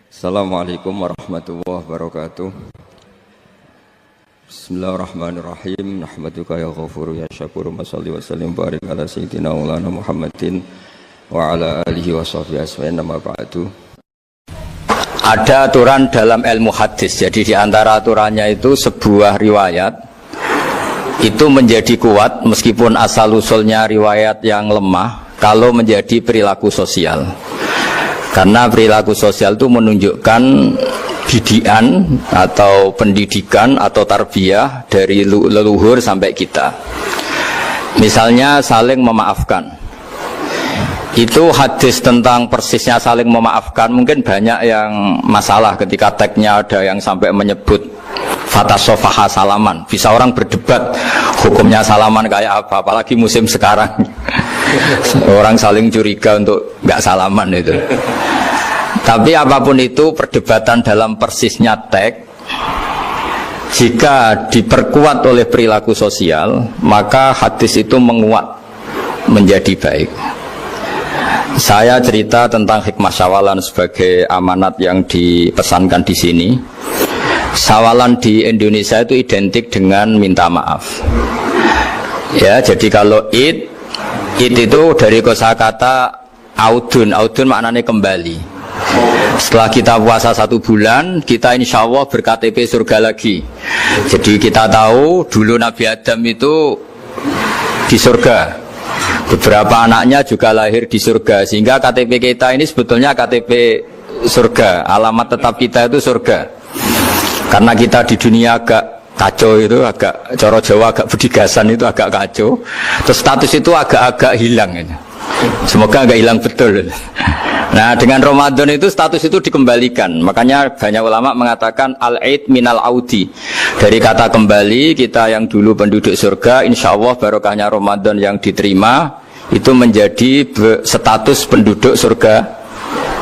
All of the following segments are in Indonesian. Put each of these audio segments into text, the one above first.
Assalamualaikum warahmatullahi wabarakatuh. Bismillahirrahmanirrahim. Nahmaduka ya ghafuru ya syakuru. Mashalli wa sallim barik ala sayyidina maulana Muhammadin wa ala alihi wa sahbihi asma'in nama ba'du. Ada aturan dalam ilmu hadis. Jadi di antara aturannya itu sebuah riwayat itu menjadi kuat meskipun asal usulnya riwayat yang lemah kalau menjadi perilaku sosial. Karena perilaku sosial itu menunjukkan didikan atau pendidikan atau tarbiyah dari leluhur sampai kita. Misalnya saling memaafkan. Itu hadis tentang persisnya saling memaafkan mungkin banyak yang masalah ketika teksnya ada yang sampai menyebut fatasofaha salaman. Bisa orang berdebat hukumnya salaman kayak apa, apalagi musim sekarang. Orang saling curiga untuk nggak salaman itu. Tapi apapun itu perdebatan dalam persisnya teks, jika diperkuat oleh perilaku sosial, maka hadis itu menguat menjadi baik. Saya cerita tentang hikmah syawalan sebagai amanat yang dipesankan di sini. Syawalan di Indonesia itu identik dengan minta maaf. Ya, jadi kalau id itu dari kosakata audun maknanya kembali. Setelah kita puasa 1 bulan, kita insya Allah ber-KTP surga lagi. Jadi kita tahu dulu Nabi Adam itu di surga, beberapa anaknya juga lahir di surga, sehingga KTP kita ini sebetulnya KTP surga. Alamat tetap kita itu surga. Karena kita di dunia agak kacau itu, agak coro Jawa, agak bedigasan itu agak kacau. Terus status itu agak-agak hilang. Semoga agak hilang betul. Nah, dengan Ramadan itu status itu dikembalikan. Makanya banyak ulama mengatakan al-aid minal audi. Dari kata kembali, kita yang dulu penduduk surga, insya Allah barokahnya Ramadan yang diterima itu menjadi status penduduk surga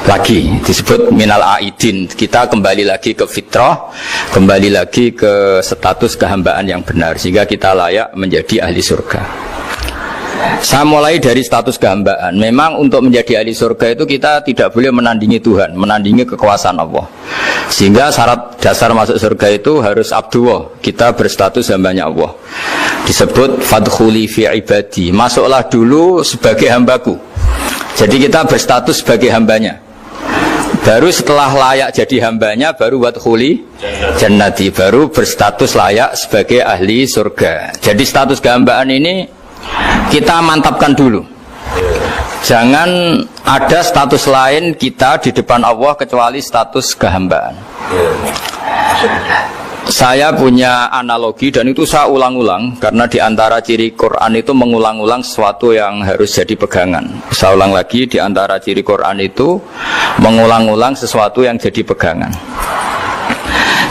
lagi, disebut minal aidin. Kita kembali lagi ke fitrah, kembali lagi ke status kehambaan yang benar, sehingga kita layak menjadi ahli surga. Saya mulai dari status kehambaan. Memang untuk menjadi ahli surga itu kita tidak boleh menandingi Tuhan, menandingi kekuasaan Allah. Sehingga syarat dasar masuk surga itu harus abdullah, kita berstatus hambanya Allah. Disebut fadkhuli fi ibadi, masuklah dulu sebagai hambaku. Jadi kita berstatus sebagai hambanya. Baru setelah layak jadi hambanya, baru wadkhuli jannati, baru berstatus layak sebagai ahli surga. Jadi status kehambaan ini kita mantapkan dulu. Jangan ada status lain kita di depan Allah kecuali status kehambaan. Saya punya analogi dan itu saya ulang-ulang karena di antara ciri Quran itu mengulang-ulang sesuatu yang harus jadi pegangan. Saya ulang lagi, di antara ciri Quran itu mengulang-ulang sesuatu yang jadi pegangan.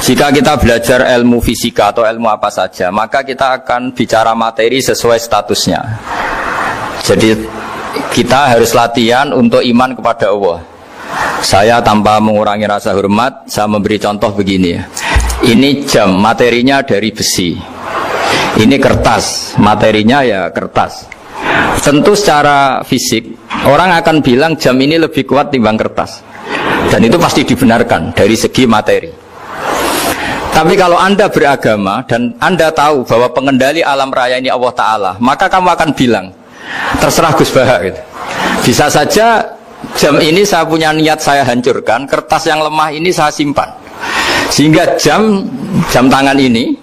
Jika kita belajar ilmu fisika atau ilmu apa saja, maka kita akan bicara materi sesuai statusnya. Jadi kita harus latihan untuk iman kepada Allah. Saya tanpa mengurangi rasa hormat, saya memberi contoh begini. Ini jam, materinya dari besi. Ini kertas, materinya ya kertas. Tentu secara fisik, orang akan bilang jam ini lebih kuat timbang kertas. Dan itu pasti dibenarkan dari segi materi. Tapi kalau Anda beragama dan Anda tahu bahwa pengendali alam raya ini Allah Ta'ala, maka kamu akan bilang, terserah Gus Baha gitu. Bisa saja jam ini saya punya niat saya hancurkan, kertas yang lemah ini saya simpan. Sehingga jam tangan ini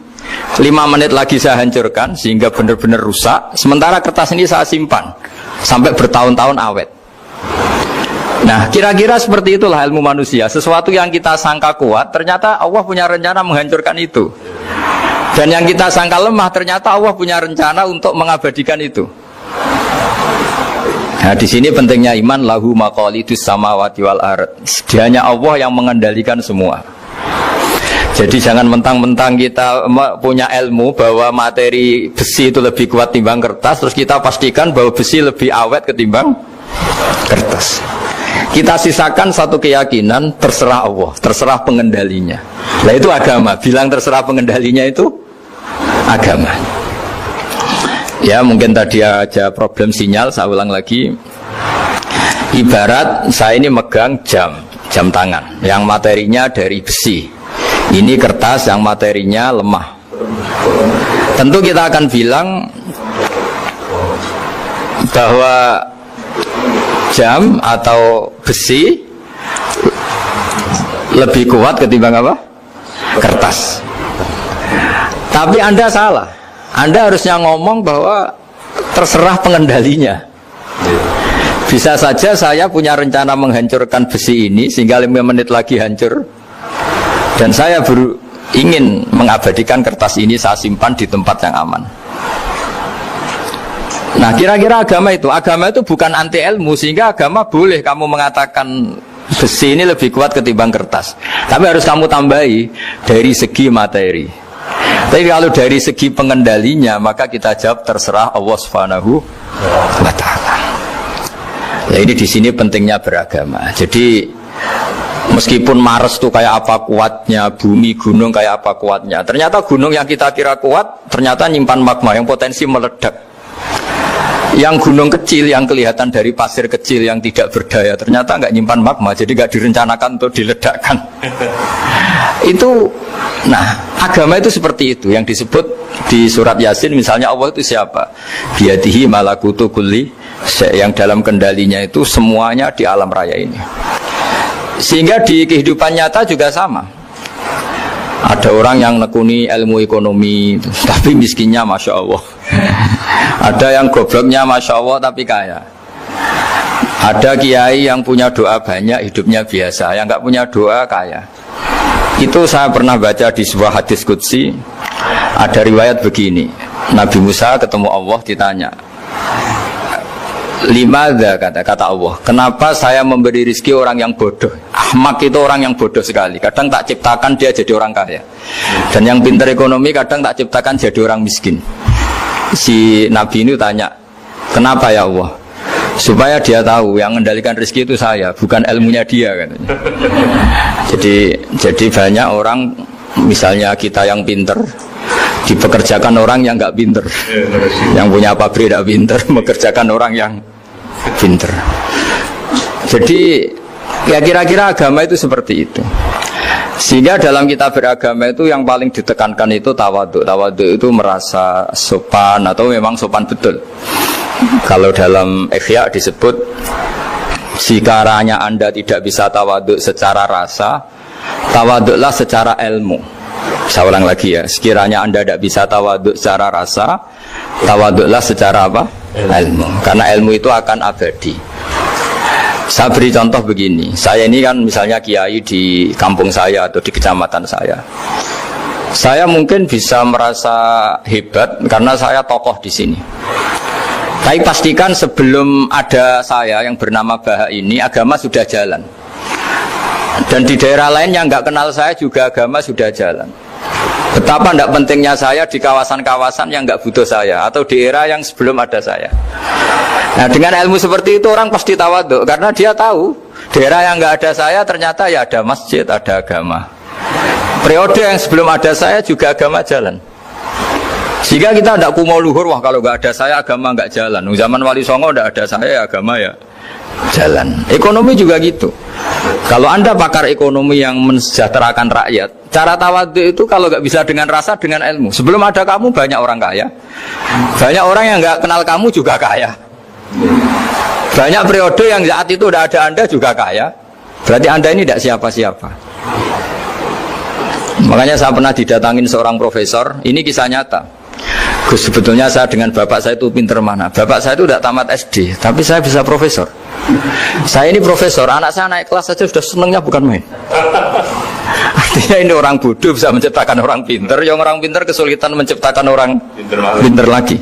5 menit lagi saya hancurkan sehingga benar-benar rusak. Sementara kertas ini saya simpan sampai bertahun-tahun awet. Nah, kira-kira seperti itulah ilmu manusia. Sesuatu yang kita sangka kuat, ternyata Allah punya rencana menghancurkan itu. Dan yang kita sangka lemah, ternyata Allah punya rencana untuk mengabadikan itu. Nah, di sini pentingnya iman, lahu maqalidus samawati wal ard. Hanya Allah yang mengendalikan semua. Jadi jangan mentang-mentang kita punya ilmu bahwa materi besi itu lebih kuat timbang kertas, terus kita pastikan bahwa besi lebih awet ketimbang kertas. Kita sisakan satu keyakinan, terserah Allah, terserah pengendalinya. Nah itu agama, bilang terserah pengendalinya itu agama. Ya mungkin tadi aja problem sinyal, saya ulang lagi. Ibarat saya ini megang jam jam tangan yang materinya dari besi. Ini kertas yang materinya lemah. Tentu kita akan bilang bahwa jam atau besi lebih kuat ketimbang apa? Kertas. Tapi Anda salah. Anda harusnya ngomong bahwa terserah pengendalinya. Bisa saja saya punya rencana menghancurkan besi ini sehingga 5 menit lagi hancur, dan saya ingin mengabadikan kertas ini, saya simpan di tempat yang aman. Nah, kira-kira agama itu bukan anti ilmu, sehingga agama boleh kamu mengatakan besi ini lebih kuat ketimbang kertas. Tapi harus kamu tambahi dari segi materi. Tapi kalau dari segi pengendalinya, maka kita jawab terserah Allah Subhanahu wa Ta'ala. Ya, ini di sini pentingnya beragama. Jadi meskipun Mars itu kayak apa kuatnya, bumi gunung kayak apa kuatnya, ternyata gunung yang kita kira kuat ternyata nyimpan magma yang potensi meledak. Yang gunung kecil yang kelihatan dari pasir kecil yang tidak berdaya ternyata nggak nyimpan magma, jadi nggak direncanakan untuk diledakkan. Itu, nah agama itu seperti itu yang disebut di surat Yasin misalnya, Allah itu siapa? Biyadihi malakutu kulli, yang dalam kendalinya itu semuanya di alam raya ini. Sehingga di kehidupan nyata juga sama. Ada orang yang nekuni ilmu ekonomi tapi miskinnya Masya Allah. Ada yang gobloknya Masya Allah tapi kaya. Ada kiai yang punya doa banyak, hidupnya biasa. Yang nggak punya doa kaya. Itu saya pernah baca di sebuah hadis qudsi. Ada riwayat begini, Nabi Musa ketemu Allah, ditanya, limadha, kata Allah, kenapa saya memberi rezeki orang yang bodoh? Ahmak itu orang yang bodoh sekali. Kadang tak ciptakan dia jadi orang kaya, dan yang pintar ekonomi kadang tak ciptakan jadi orang miskin. Si Nabi ini tanya, kenapa ya Allah? Supaya dia tahu yang mengendalikan rezeki itu saya, bukan ilmunya dia, katanya. Jadi banyak orang, misalnya kita yang pintar dipekerjakan orang yang nggak pintar, yang punya pabrik tidak pintar mengerjakan orang yang pintar. Jadi ya kira-kira agama itu seperti itu. Sehingga dalam kita beragama itu yang paling ditekankan itu tawadhu. Tawadhu itu merasa sopan atau memang sopan betul. Kalau dalam Ihya disebut, sekiranya Anda tidak bisa tawadhu secara rasa, tawadhulah secara ilmu. Saya ulang lagi ya, sekiranya Anda tidak bisa tawadhu secara rasa, tawadhulah secara apa? Ilmu. Karena ilmu itu akan abadi. Saya beri contoh begini, saya ini kan misalnya kiai di kampung saya atau di kecamatan saya. Saya mungkin bisa merasa hebat karena saya tokoh di sini. Tapi pastikan sebelum ada saya yang bernama Baha ini, agama sudah jalan. Dan di daerah lain yang nggak kenal saya juga agama sudah jalan. Betapa tidak pentingnya saya di kawasan-kawasan yang nggak butuh saya, atau di era yang sebelum ada saya. Nah, dengan ilmu seperti itu orang pasti tawadhu, karena dia tahu daerah yang nggak ada saya ternyata ya ada masjid, ada agama. Periode yang sebelum ada saya juga agama jalan. Sehingga kita tidak kumo luhur, wah kalau nggak ada saya agama nggak jalan. Zaman Wali Songo tidak ada saya agama ya jalan. Ekonomi juga gitu. Kalau Anda pakar ekonomi yang mensejahterakan rakyat, cara tawadhu itu kalau nggak bisa dengan rasa, dengan ilmu. Sebelum ada kamu banyak orang kaya, banyak orang yang nggak kenal kamu juga kaya. Banyak periode yang saat itu udah ada Anda juga kaya. Berarti Anda ini tidak siapa-siapa. Makanya saya pernah didatangin seorang profesor. Ini kisah nyata. Gus, sebetulnya saya dengan bapak saya itu pinter mana? Bapak saya itu tidak tamat SD, tapi saya bisa profesor. Saya ini profesor, anak saya naik kelas saja sudah senengnya bukan main. Artinya ini orang bodoh bisa menciptakan orang pinter, yang orang pinter kesulitan menciptakan orang pinter lagi.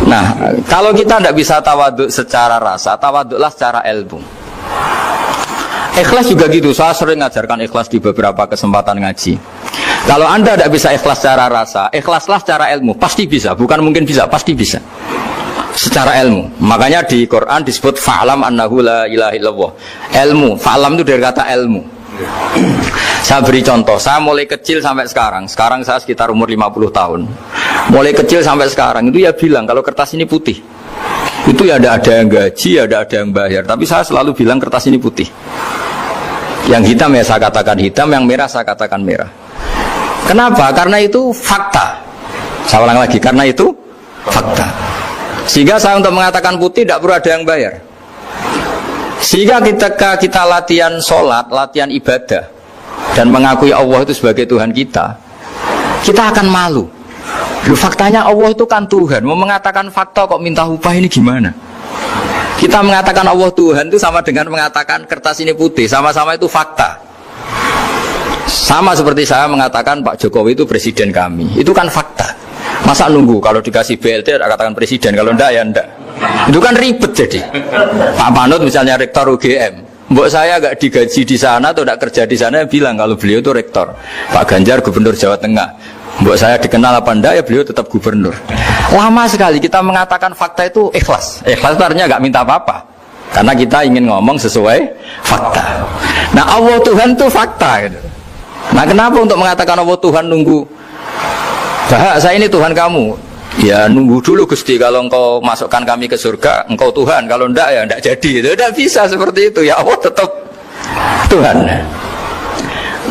Nah, kalau kita tidak bisa tawadhu secara rasa, tawadhulah secara ilmu. Ikhlas juga gitu, saya sering ngajarkan ikhlas di beberapa kesempatan ngaji. Kalau Anda tidak bisa ikhlas secara rasa, ikhlaslah secara ilmu, pasti bisa, bukan mungkin bisa, pasti bisa. Secara ilmu. Makanya di Quran disebut fa'lam annahu la ilaha illallah. Ilmu, fa'lam itu dari kata ilmu. Saya beri contoh, saya mulai kecil sampai sekarang saya sekitar umur 50 tahun. Mulai kecil sampai sekarang itu ya bilang kalau kertas ini putih. Itu ya ada yang gaji, ada yang bayar, tapi saya selalu bilang kertas ini putih. Yang hitam ya saya katakan hitam, yang merah saya katakan merah. Kenapa? Karena itu fakta. Saya ulang lagi, karena itu fakta. Sehingga saya untuk mengatakan putih tidak perlu ada yang bayar. Sehingga ketika kita latihan sholat, latihan ibadah, dan mengakui Allah itu sebagai Tuhan kita akan malu. Loh, faktanya Allah itu kan Tuhan. Mau mengatakan fakta kok minta upah, ini gimana? Kita mengatakan Allah Tuhan itu sama dengan mengatakan kertas ini putih. Sama-sama itu fakta. Sama seperti saya mengatakan Pak Jokowi itu presiden kami. Itu kan fakta. Masa nunggu kalau dikasih BLT katakan presiden, kalau enggak ya enggak. Itu kan ribet jadi. Pak Panut misalnya rektor UGM, mbok saya enggak digaji di sana atau enggak kerja di sana, bilang kalau beliau itu rektor. Pak Ganjar gubernur Jawa Tengah, mbok saya dikenal apa enggak ya beliau tetap gubernur. Lama sekali kita mengatakan fakta itu ikhlas. Ikhlas itu artinya enggak minta apa-apa, karena kita ingin ngomong sesuai fakta. Nah Allah Tuhan itu fakta gitu. Nah kenapa untuk mengatakan Allah Tuhan nunggu? Bah, saya ini Tuhan kamu. Ya nunggu dulu Gusti, kalau engkau masukkan kami ke surga engkau Tuhan, kalau enggak ya enggak jadi. Itu tidak bisa seperti itu. Ya Allah tetap Tuhan.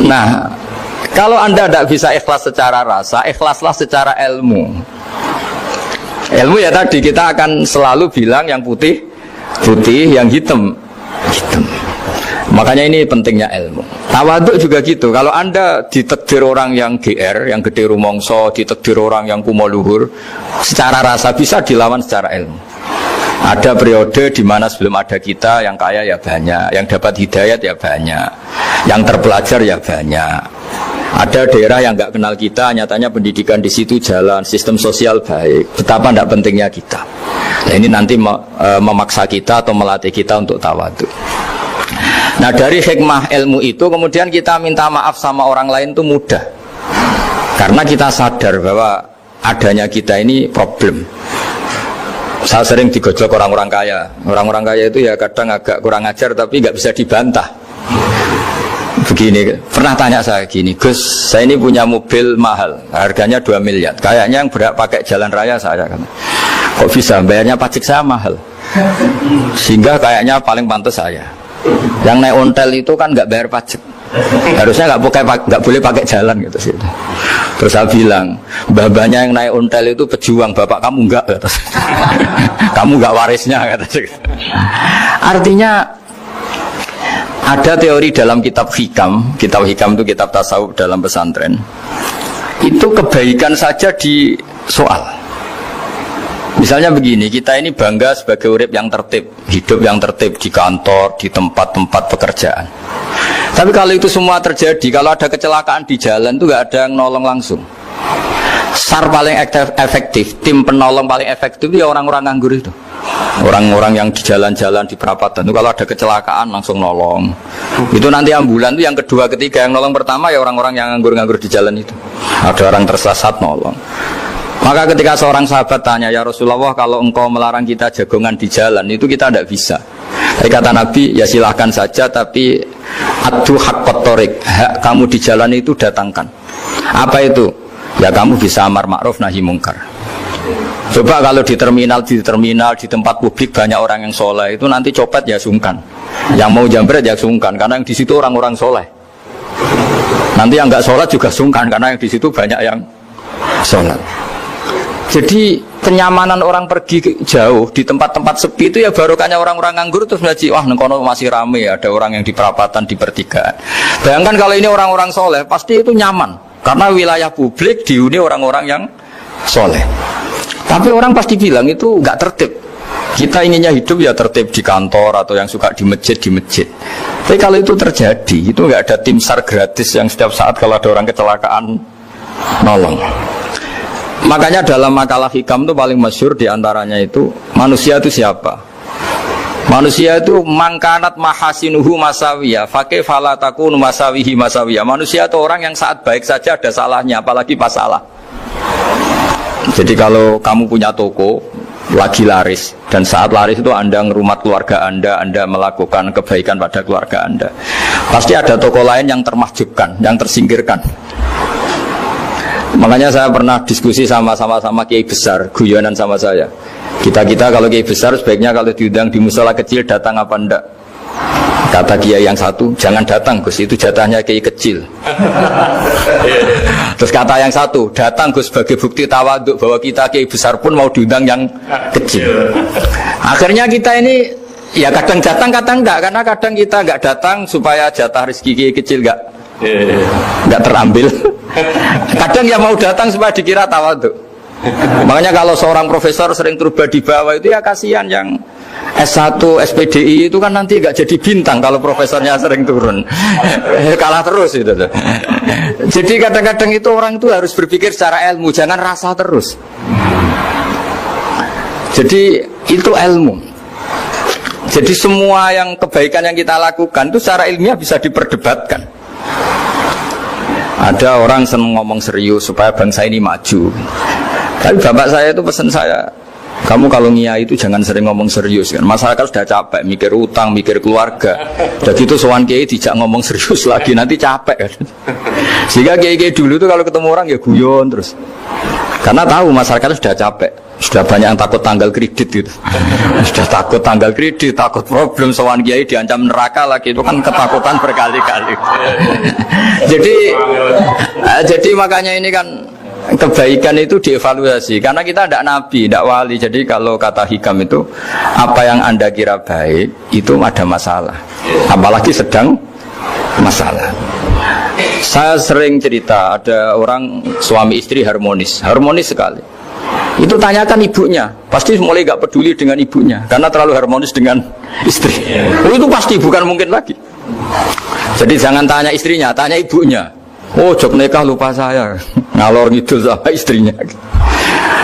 Nah kalau anda tidak bisa ikhlas secara rasa, ikhlaslah secara ilmu. Ilmu ya tadi kita akan selalu bilang yang putih putih, yang hitam hitam. Makanya ini pentingnya ilmu. Tawaduk juga gitu. Kalau anda ditakdir orang yang GR, yang gede rumongso, ditakdir orang yang kumo luhur, secara rasa bisa dilawan secara ilmu. Ada periode di mana sebelum ada kita, yang kaya ya banyak, yang dapat hidayat ya banyak, yang terpelajar ya banyak. Ada daerah yang nggak kenal kita, nyatanya pendidikan di situ jalan, sistem sosial baik. Betapa tidak pentingnya kita. Nah, ini nanti memaksa kita atau melatih kita untuk tawaduk. Nah dari hikmah ilmu itu kemudian kita minta maaf sama orang lain itu mudah, karena kita sadar bahwa adanya kita ini problem. Saya sering digojlok orang-orang kaya. Orang-orang kaya itu ya kadang agak kurang ajar tapi nggak bisa dibantah. Begini, pernah tanya saya gini, Gus, saya ini punya mobil mahal, harganya 2 miliar. Kayaknya yang berak pakai jalan raya saya kan. Kok bisa? Bayarnya pajak saya mahal. Sehingga kayaknya paling pantas saya. Yang naik ontel itu kan nggak bayar pajak, harusnya nggak boleh pakai jalan gitu sih. Terus saya bilang, babanya yang naik ontel itu pejuang, bapak kamu nggak, kata. Kamu nggak warisnya, kata. Artinya ada teori dalam kitab hikam itu kitab tasawuf dalam pesantren. Itu kebaikan saja di soal. Misalnya begini, kita ini bangga sebagai urip yang tertib, hidup yang tertib di kantor, di tempat-tempat pekerjaan. Tapi kalau itu semua terjadi, kalau ada kecelakaan di jalan itu nggak ada yang nolong langsung. SAR paling efektif, tim penolong paling efektif ya orang-orang nganggur itu. Orang-orang yang di jalan-jalan di perapatan itu kalau ada kecelakaan langsung nolong. Itu nanti ambulan itu yang kedua, ketiga, yang nolong pertama ya orang-orang yang nganggur-nganggur di jalan itu. Ada orang tersesat nolong. Maka ketika seorang sahabat tanya, ya Rasulullah, kalau engkau melarang kita jagongan di jalan, itu kita tidak bisa. Tapi kata Nabi, ya silahkan saja, tapi adu haqqat thoriq, hak kamu di jalan itu datangkan. Apa itu? Ya kamu bisa amar ma'ruf nahi mungkar. Coba kalau di terminal, di tempat publik banyak orang yang soleh, itu nanti copet ya sungkan. Yang mau jambret ya sungkan, karena yang di situ orang-orang soleh. Nanti yang nggak sholat juga sungkan, karena yang di situ banyak yang sholat. Jadi kenyamanan orang pergi jauh di tempat-tempat sepi itu ya barokahnya orang-orang nganggur terus ngaji, wah nengkono masih rame, ada orang yang di perapatan, di pertigaan. Bayangkan kalau ini orang-orang soleh, pasti itu nyaman karena wilayah publik dihuni orang-orang yang soleh. Tapi orang pasti bilang itu nggak tertib. Kita inginnya hidup ya tertib di kantor atau yang suka di masjid. Tapi kalau itu terjadi, itu nggak ada tim SAR gratis yang setiap saat kalau ada orang kecelakaan nolong. Makanya dalam makalah hikam itu paling masyhur diantaranya itu, manusia itu siapa? Manusia itu mangkanat mahasinuhu masawiyah, fakih falatakun masawihi masawiyah. Manusia itu orang yang saat baik saja ada salahnya, apalagi pas salah. Jadi kalau kamu punya toko lagi laris, dan saat laris itu Anda ngerumat keluarga Anda melakukan kebaikan pada keluarga Anda, pasti ada toko lain yang termahjubkan, yang tersingkirkan. Makanya saya pernah diskusi sama kiai besar, guyonan sama saya. Kita kalau kiai besar sebaiknya kalau diundang di musola kecil datang apa enggak? Kata kiai yang satu, jangan datang Gus, itu jatahnya kiai kecil. Terus kata yang satu, datang Gus sebagai bukti tawaduk bahwa kita kiai besar pun mau diundang yang kecil. Akhirnya kita ini ya kadang datang kadang enggak, karena kadang kita enggak datang supaya jatah rezeki kiai kecil enggak terambil. Kadang ya mau datang supaya dikira tawaduk. Makanya kalau seorang profesor sering turba di bawah itu ya kasihan yang S1, SPDI itu kan nanti nggak jadi bintang kalau profesornya sering turun. Kalah terus itu. Jadi kadang-kadang itu orang itu harus berpikir secara ilmu, jangan rasa terus. Jadi itu ilmu. Jadi semua yang kebaikan yang kita lakukan itu secara ilmiah bisa diperdebatkan. Ada orang senang ngomong serius supaya bangsa ini maju. Tapi bapak saya itu pesan saya, kamu kalau ngiyai itu jangan sering ngomong serius kan. Masyarakat sudah capek mikir utang, mikir keluarga. Udah gitu sowan kiai dijak ngomong serius lagi nanti capek kan. Sehingga kiai-kiai dulu itu kalau ketemu orang ya guyon terus. Karena tahu masyarakat sudah capek. Sudah banyak yang takut tanggal kredit gitu. Sudah takut tanggal kredit, takut problem sowan kiai diancam neraka lagi, itu kan ketakutan berkali-kali. Jadi makanya ini kan kebaikan itu dievaluasi karena kita tidak nabi, tidak wali. Jadi kalau kata hikam itu apa yang Anda kira baik itu ada masalah, apalagi sedang masalah. Saya sering cerita ada orang suami istri harmonis sekali. Itu tanyakan ibunya, pasti mulai gak peduli dengan ibunya karena terlalu harmonis dengan istri. Itu pasti bukan mungkin lagi. Jadi jangan tanya istrinya, tanya ibunya. Oh, jok nikah lupa saya, ngalor ngidul sama istrinya.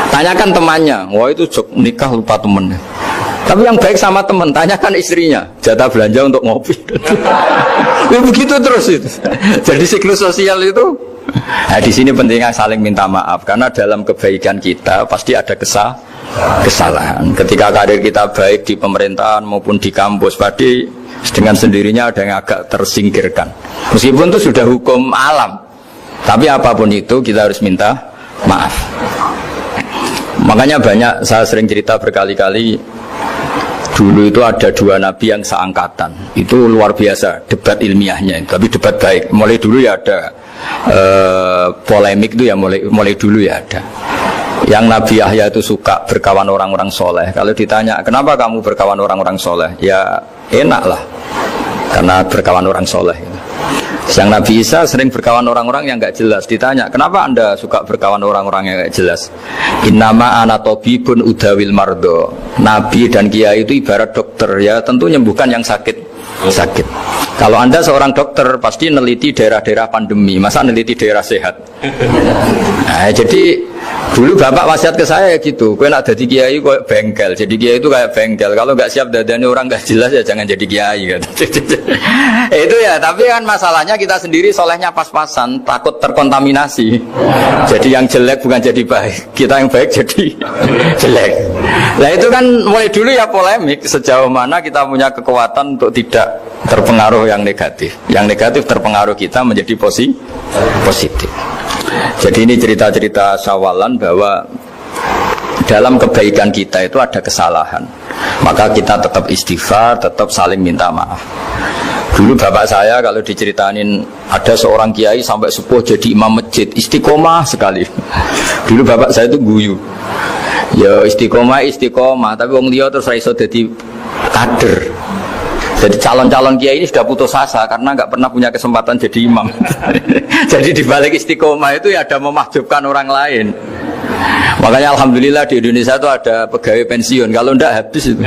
Tanyakan temannya, wah itu jok nikah lupa temennya. Tapi yang baik sama teman, tanyakan istrinya, jatah belanja untuk ngopi. Ya begitu terus itu. Jadi siklus sosial itu. Nah, di sini pentingnya saling minta maaf karena dalam kebaikan kita pasti ada kesalahan. Ketika karir kita baik di pemerintahan maupun di kampus, pasti dengan sendirinya ada yang agak tersingkirkan. Meskipun itu sudah hukum alam, tapi apapun itu kita harus minta maaf. Makanya banyak, saya sering cerita berkali-kali, dulu itu ada dua nabi yang seangkatan. Itu luar biasa debat ilmiahnya, tapi debat baik. Mulai dulu ya ada polemik itu ya mulai dulu ya ada. Yang Nabi Yahya itu suka berkawan orang-orang soleh. Kalau ditanya kenapa kamu berkawan orang-orang soleh, ya enak lah karena berkawan orang soleh. Yang Nabi Isa sering berkawan orang-orang yang nggak jelas. Ditanya kenapa Anda suka berkawan orang-orang yang nggak jelas, innama ana tabibun udawil mardo. Nabi dan kiai itu ibarat dokter, ya tentu menyembuhkan yang sakit. Kalau Anda seorang dokter pasti neliti daerah-daerah pandemi, masa neliti daerah sehat. Nah, jadi dulu bapak wasiat ke saya gitu, kowe nak dadi kiai kok bengkel. Jadi kiai itu kayak bengkel, kalau nggak siap dadane orang nggak jelas ya jangan jadi kiai gitu. Itu ya, tapi kan masalahnya kita sendiri solehnya pas-pasan, takut terkontaminasi. Jadi yang jelek bukan jadi baik, kita yang baik jadi jelek. Nah itu kan mulai dulu ya polemik, sejauh mana kita punya kekuatan untuk tidak terpengaruh yang negatif. Yang negatif terpengaruh kita menjadi positif. Jadi ini cerita-cerita sawalan bahwa dalam kebaikan kita itu ada kesalahan, maka kita tetap istighfar, tetap saling minta maaf. Dulu bapak saya kalau diceritain ada seorang kiai sampai sepuh jadi imam masjid, istiqomah sekali. Dulu bapak saya itu guyu, ya istiqomah, tapi wong liya terus iso dadi kader. Jadi calon-calon kiai ini sudah putus asa karena nggak pernah punya kesempatan jadi imam. Jadi dibalik istiqomah itu ya ada memahjubkan orang lain. Makanya alhamdulillah di Indonesia itu ada pegawai pensiun. Kalau enggak habis itu.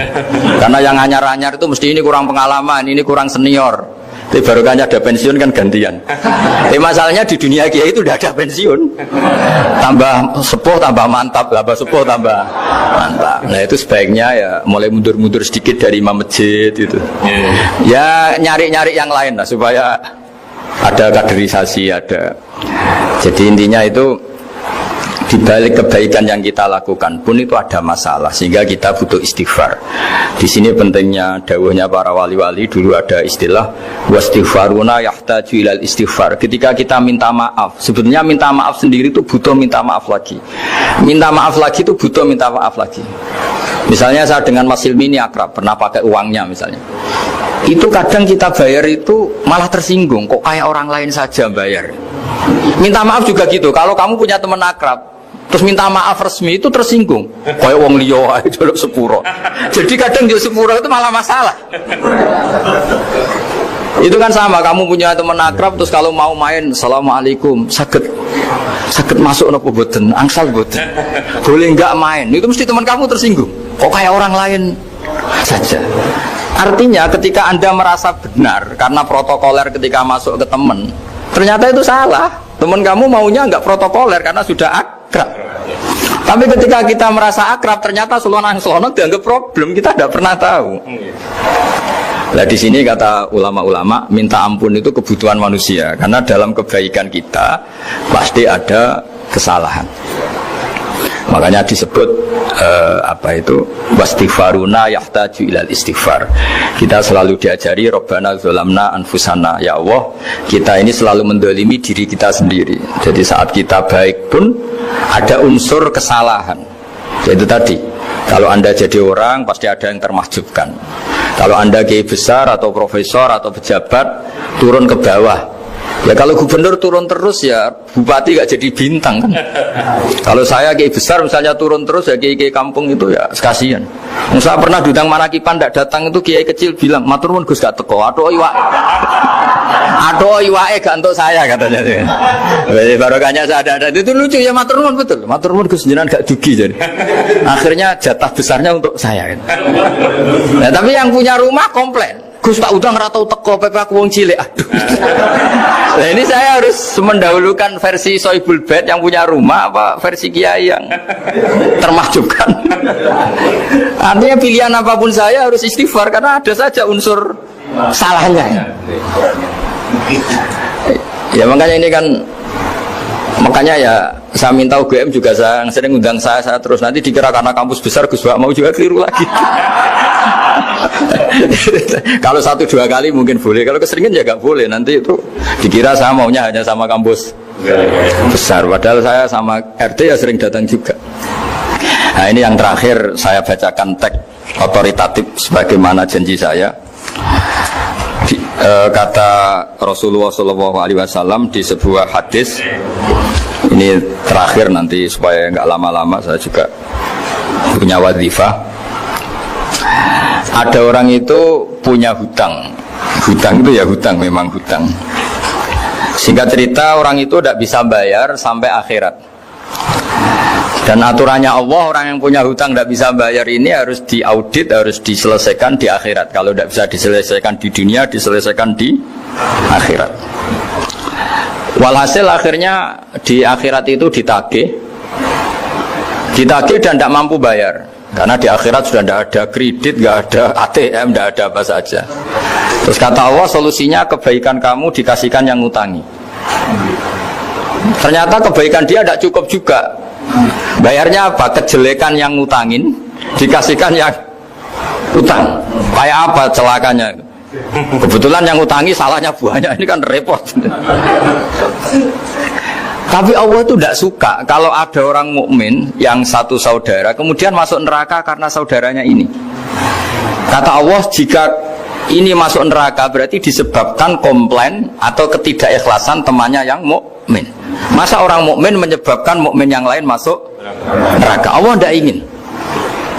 Karena yang anyar-anyar itu mesti ini kurang pengalaman, ini kurang senior. Tapi barokahnya ada pensiun kan gantian. Tapi masalahnya di dunia kiai itu udah ada pensiun. Tambah sepuh tambah mantap, tambah sepuh tambah mantap. Nah itu sebaiknya ya mulai mundur-mundur sedikit dari imam masjid itu. Ya nyari-nyari yang lain lah supaya ada kaderisasi, ada. Jadi intinya itu di balik kebaikan yang kita lakukan pun itu ada masalah, sehingga kita butuh istighfar. Di sini pentingnya dawuhnya para wali-wali, dulu ada istilah wastighfaruna yahtaju ilal istighfar. Ketika kita minta maaf, sebetulnya minta maaf sendiri itu butuh minta maaf lagi. Minta maaf lagi itu butuh minta maaf lagi. Misalnya saya dengan Mas Hilmi ini akrab, pernah pakai uangnya misalnya. itu kadang kita bayar itu malah tersinggung, kok kayak orang lain saja bayar. Minta maaf juga gitu, kalau kamu punya teman akrab terus minta maaf resmi itu tersinggung, kayak wong liya ae jaluk sepuro. Jadi kadang jaluk sepuro itu malah masalah. Itu kan sama, kamu punya teman akrab terus kalau mau main assalamualaikum sakit masuk nopo boten angsal boten boleh nggak main, itu mesti teman kamu tersinggung, kok kayak orang lain saja. Artinya ketika Anda merasa benar karena protokoler ketika masuk ke teman, ternyata itu salah. Teman kamu maunya nggak protokoler karena sudah akrab. Tapi ketika kita merasa akrab, ternyata selonang-selonang dianggap problem, kita tidak pernah tahu. Nah di sini kata ulama-ulama, minta ampun itu kebutuhan manusia, karena dalam kebaikan kita pasti ada kesalahan. Makanya disebut wastighfaruna yahtaju ilal istighfar. Kita selalu diajari Rabbana dzalamna anfusana, ya Allah kita ini selalu mendolimi diri kita sendiri. Jadi saat kita baik pun ada unsur kesalahan. Yaitu tadi, kalau Anda jadi orang pasti ada yang termahjubkan. Kalau Anda kiai besar atau profesor atau pejabat turun ke bawah, ya kalau gubernur turun terus ya bupati gak jadi bintang kan. Kalau saya kiai besar misalnya turun terus ya kiai kampung itu ya kasihan. Saya pernah diundang Manakipan tidak datang itu kiai kecil bilang matur nuwun Gus gak teko, aduh iwake gak untuk saya katanya. Jadi barokahnya saya ada itu lucu ya, matur nuwun betul. Matur nuwun Gus jenengan gak dugi jadi. Akhirnya jatah besarnya untuk saya kan. Nah, tapi yang punya rumah komplain. Gus tak udang ratau teko PP aku wong cilik. Aduh. Nah, ini saya harus mendahulukan versi Soibul Bait yang punya rumah apa versi kiai yang termahjubkan. Artinya pilihan apapun saya harus istighfar karena ada saja unsur salahnya. Ya makanya ini kan, makanya ya saya minta UGM juga saya sering undang saya terus, nanti dikira karena kampus besar Gus Bak mau juga keliru lagi. Kalau 1-2 kali mungkin boleh, kalau keseringan ya gak boleh, nanti itu dikira saya maunya hanya sama kampus besar, padahal saya sama RT ya sering datang juga. Nah ini yang terakhir saya bacakan teks otoritatif sebagaimana janji saya. Kata Rasulullah SAW di sebuah hadis, ini terakhir nanti supaya nggak lama-lama saya juga punya wadhifah. Ada orang itu punya hutang itu ya hutang, memang hutang. Singkat cerita orang itu tidak bisa bayar sampai akhirat. Dan aturannya Allah, orang yang punya hutang tidak bisa bayar ini harus diaudit, harus diselesaikan di akhirat. Kalau tidak bisa diselesaikan di dunia, diselesaikan di akhirat. Walhasil akhirnya di akhirat itu ditagih dan tidak mampu bayar. Karena di akhirat sudah tidak ada kredit, tidak ada ATM, tidak ada apa saja. Terus kata Allah, solusinya kebaikan kamu dikasihkan yang ngutangi. Ternyata kebaikan dia tidak cukup juga. Bayarnya apa? Kejelekan yang ngutangin dikasihkan yang utang. Kayak apa celakanya? Kebetulan yang ngutangi salahnya banyak, ini kan repot. Tapi Allah itu tidak suka kalau ada orang mukmin yang satu saudara kemudian masuk neraka karena saudaranya ini. Kata Allah, jika ini masuk neraka berarti disebabkan komplain atau ketidakikhlasan temannya yang mukmin. Masa orang mukmin menyebabkan mukmin yang lain masuk neraka? Allah tidak ingin.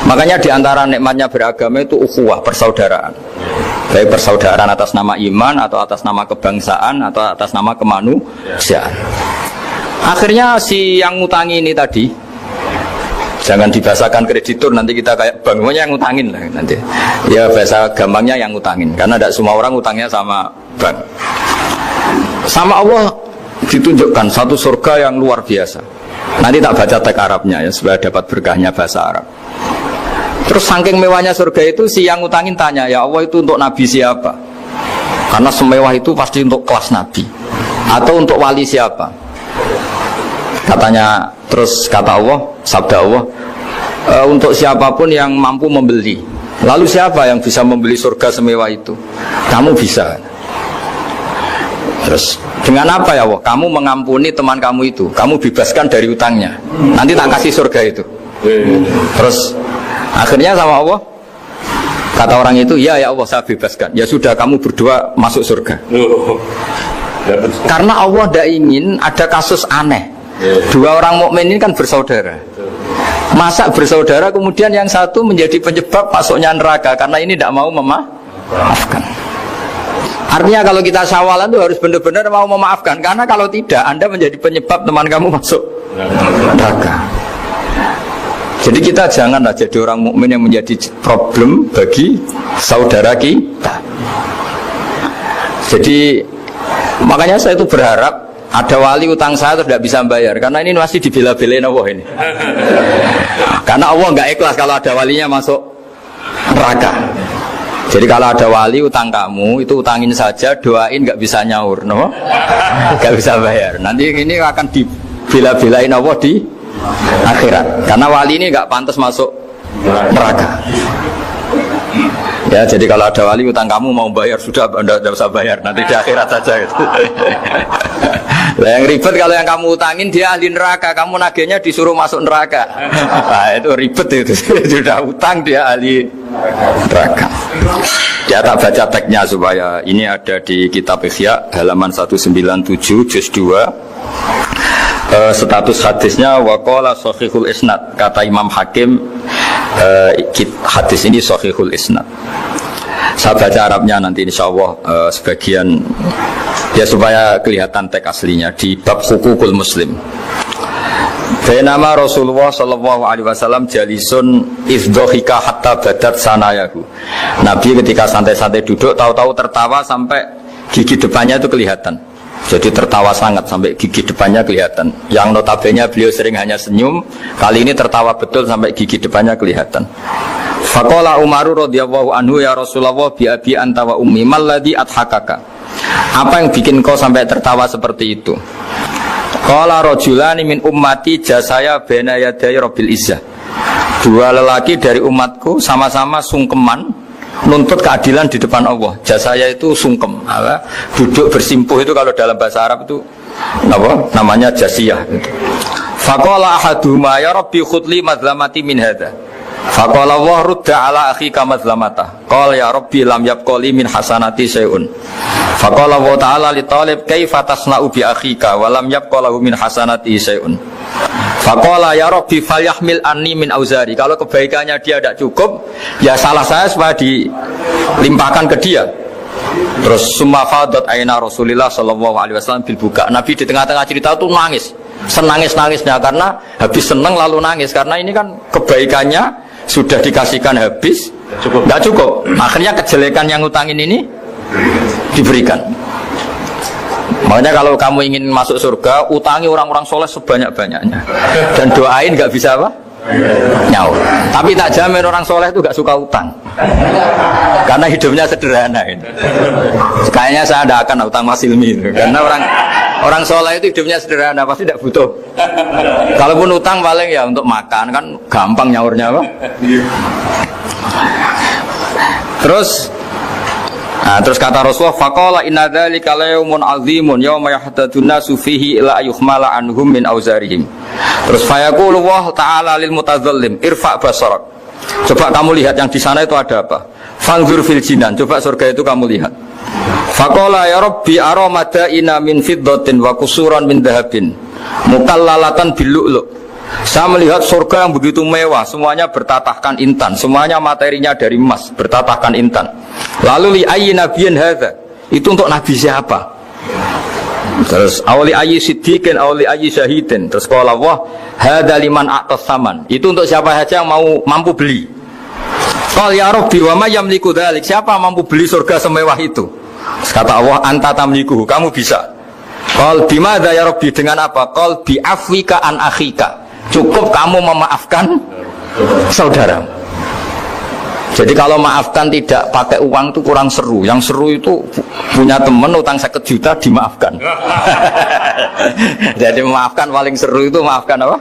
Makanya diantara nikmatnya beragama itu ukhuwah, persaudaraan. Baik persaudaraan atas nama iman atau atas nama kebangsaan atau atas nama kemanusiaan. Akhirnya si yang ngutangi ini tadi, jangan dibahasakan kreditur, nanti kita kayak bank, pokoknya yang ngutangin lah nanti. Ya bahasa gampangnya yang ngutangin, karena tidak semua orang ngutangnya sama bank. Sama Allah ditunjukkan satu surga yang luar biasa. Nanti tak baca teks Arabnya ya, supaya dapat berkahnya bahasa Arab. Terus saking mewahnya surga itu, si yang ngutangin tanya, ya Allah itu untuk nabi siapa? Karena semewah itu pasti untuk kelas nabi. Atau untuk wali siapa? Katanya, terus kata Allah, sabda Allah, untuk siapapun yang mampu membeli. Lalu siapa yang bisa membeli surga semewah itu? Kamu bisa. Terus dengan apa ya Allah? Kamu mengampuni teman kamu itu, kamu bebaskan dari utangnya, nanti tak kasih surga itu. Terus akhirnya sama Allah Kata orang itu, ya Allah saya bebaskan. Ya sudah, kamu berdua masuk surga. Karena Allah tidak ingin ada kasus aneh. Dua orang mukmin ini kan bersaudara. Masa bersaudara kemudian yang satu menjadi penyebab masuknya neraka karena ini tidak mau memaafkan. Artinya kalau kita syawalan itu harus benar-benar mau memaafkan. Karena kalau tidak, Anda menjadi penyebab teman kamu masuk neraka. Jadi kita janganlah jadi orang mukmin yang menjadi problem bagi saudara kita. Jadi makanya saya itu berharap ada wali utang saya terus tidak bisa bayar, karena ini masih dibela-belain Allah ini. Karena Allah nggak ikhlas kalau ada walinya masuk neraka. Jadi kalau ada wali utang kamu itu utangin saja, doain, nggak bisa nyaur, no? Nggak bisa bayar. Nanti ini akan dibela-belain Allah di akhirat. Karena wali ini nggak pantas masuk neraka. Ya, jadi kalau ada wali utang kamu mau bayar, sudah Anda tidak usah bayar, nanti di akhirat saja gitu. Nah, yang ribet kalau yang kamu utangin dia ahli neraka, kamu nagihnya disuruh masuk neraka. Nah, itu ribet itu. Sudah utang dia ahli neraka. Dia tak baca teksnya supaya ini ada di kitab Ihya halaman 197 juz 2. Status hadisnya waqala sahihul isnad, kata Imam Hakim, hadis ini sahihul isnad. Saya baca Arabnya nanti insyaallah sebagian ya supaya kelihatan teks aslinya di bab hukukul muslim. Bainama Rasulullah sallallahu alaihi wasallam jalisun izdhika hatta badat sanayahu. Nabi ketika santai-santai duduk tahu-tahu tertawa sampai gigi depannya itu kelihatan. Jadi tertawa sangat sampai gigi depannya kelihatan. Yang notabene beliau sering hanya senyum, kali ini tertawa betul sampai gigi depannya kelihatan. Faqala Umaru radhiyallahu anhu, ya Rasulullah bi abi anta wa ummi mal ladzi adhakaka. Apa yang bikin kau sampai tertawa seperti itu? Qala rajulani min ummati jasaya baina yaday rabbil izzah. Dua lelaki dari umatku sama-sama sungkeman nuntut keadilan di depan Allah. Jasaya itu sungkem, duduk bersimpuh itu kalau dalam bahasa Arab itu apa? Namanya jasiyah. Faqala ahaduhuma ya rabbi khudli madlamati min hadza. Faqala wa rudda ala akhika madlamata. Qala ya rabbi lam yabqali min hasanati syai'un. Faqala wa ta'ala li talib kaifa tasna'u bi akhika wa lam yabqalahu min hasanati syai'un. Faqala ya rabbi falyahmil anni min auzari. Kalau kebaikannya dia tidak cukup, ya salah saya supaya dilimpahkan ke dia. Terus summa fadat aina Rasulillah sallallahu alaihi wasallam bil buka. Nabi di tengah-tengah cerita itu nangis, senangis-nangisnya karena habis senang lalu nangis karena ini kan kebaikannya sudah dikasihkan habis, nggak cukup. Akhirnya kejelekan yang utangin ini diberikan. Makanya kalau kamu ingin masuk surga, utangi orang-orang soleh sebanyak-banyaknya dan doain, nggak bisa apa? Nyaur. Tapi tak jamin orang soleh itu nggak suka utang karena hidupnya sederhana ini. Kayaknya saya tidak akan utang Mas Ilmi itu. Karena orang soleh itu hidupnya sederhana, pasti tidak butuh. Kalaupun utang paling ya untuk makan, kan gampang nyaurnya apa? Terus kata Rasulullah, faqala inna dzalika layaumun azimun yauma yahtadun nasu fihi ila yuhmala anhum min auzarihim. Terus fayaqulu Allah ta'ala lil mutadzallim irfa basarak. Coba kamu lihat yang di sana itu ada apa? Fanzur fil jinan, coba surga itu kamu lihat. Faqala ya rabbi ara madaina min fiddatin wa qusuran min dhahabin mukallalatan bil lu'lu'. Saya melihat surga yang begitu mewah, semuanya bertatahkan intan, semuanya materinya dari emas, bertatahkan intan. Lalu li ayyi nabiyyin hadza? Itu untuk nabi siapa? Terus awli ayyi siddiqin awli ayyi syahidin. Terus qala Allah hadza liman a'tas saman. Itu untuk siapa saja yang mampu beli. Qal ya rabbi wa may yamliku dzalik? Siapa mampu beli surga semewah itu? Terus kata Allah anta tamliku, kamu bisa. Qal bimadza ya rabbi, dengan apa? Qal bi afwika an akhika. Cukup kamu memaafkan saudara. Jadi kalau maafkan tidak pakai uang itu kurang seru. Yang seru itu punya teman utang 1 juta dimaafkan. Jadi memaafkan paling seru itu maafkan apa?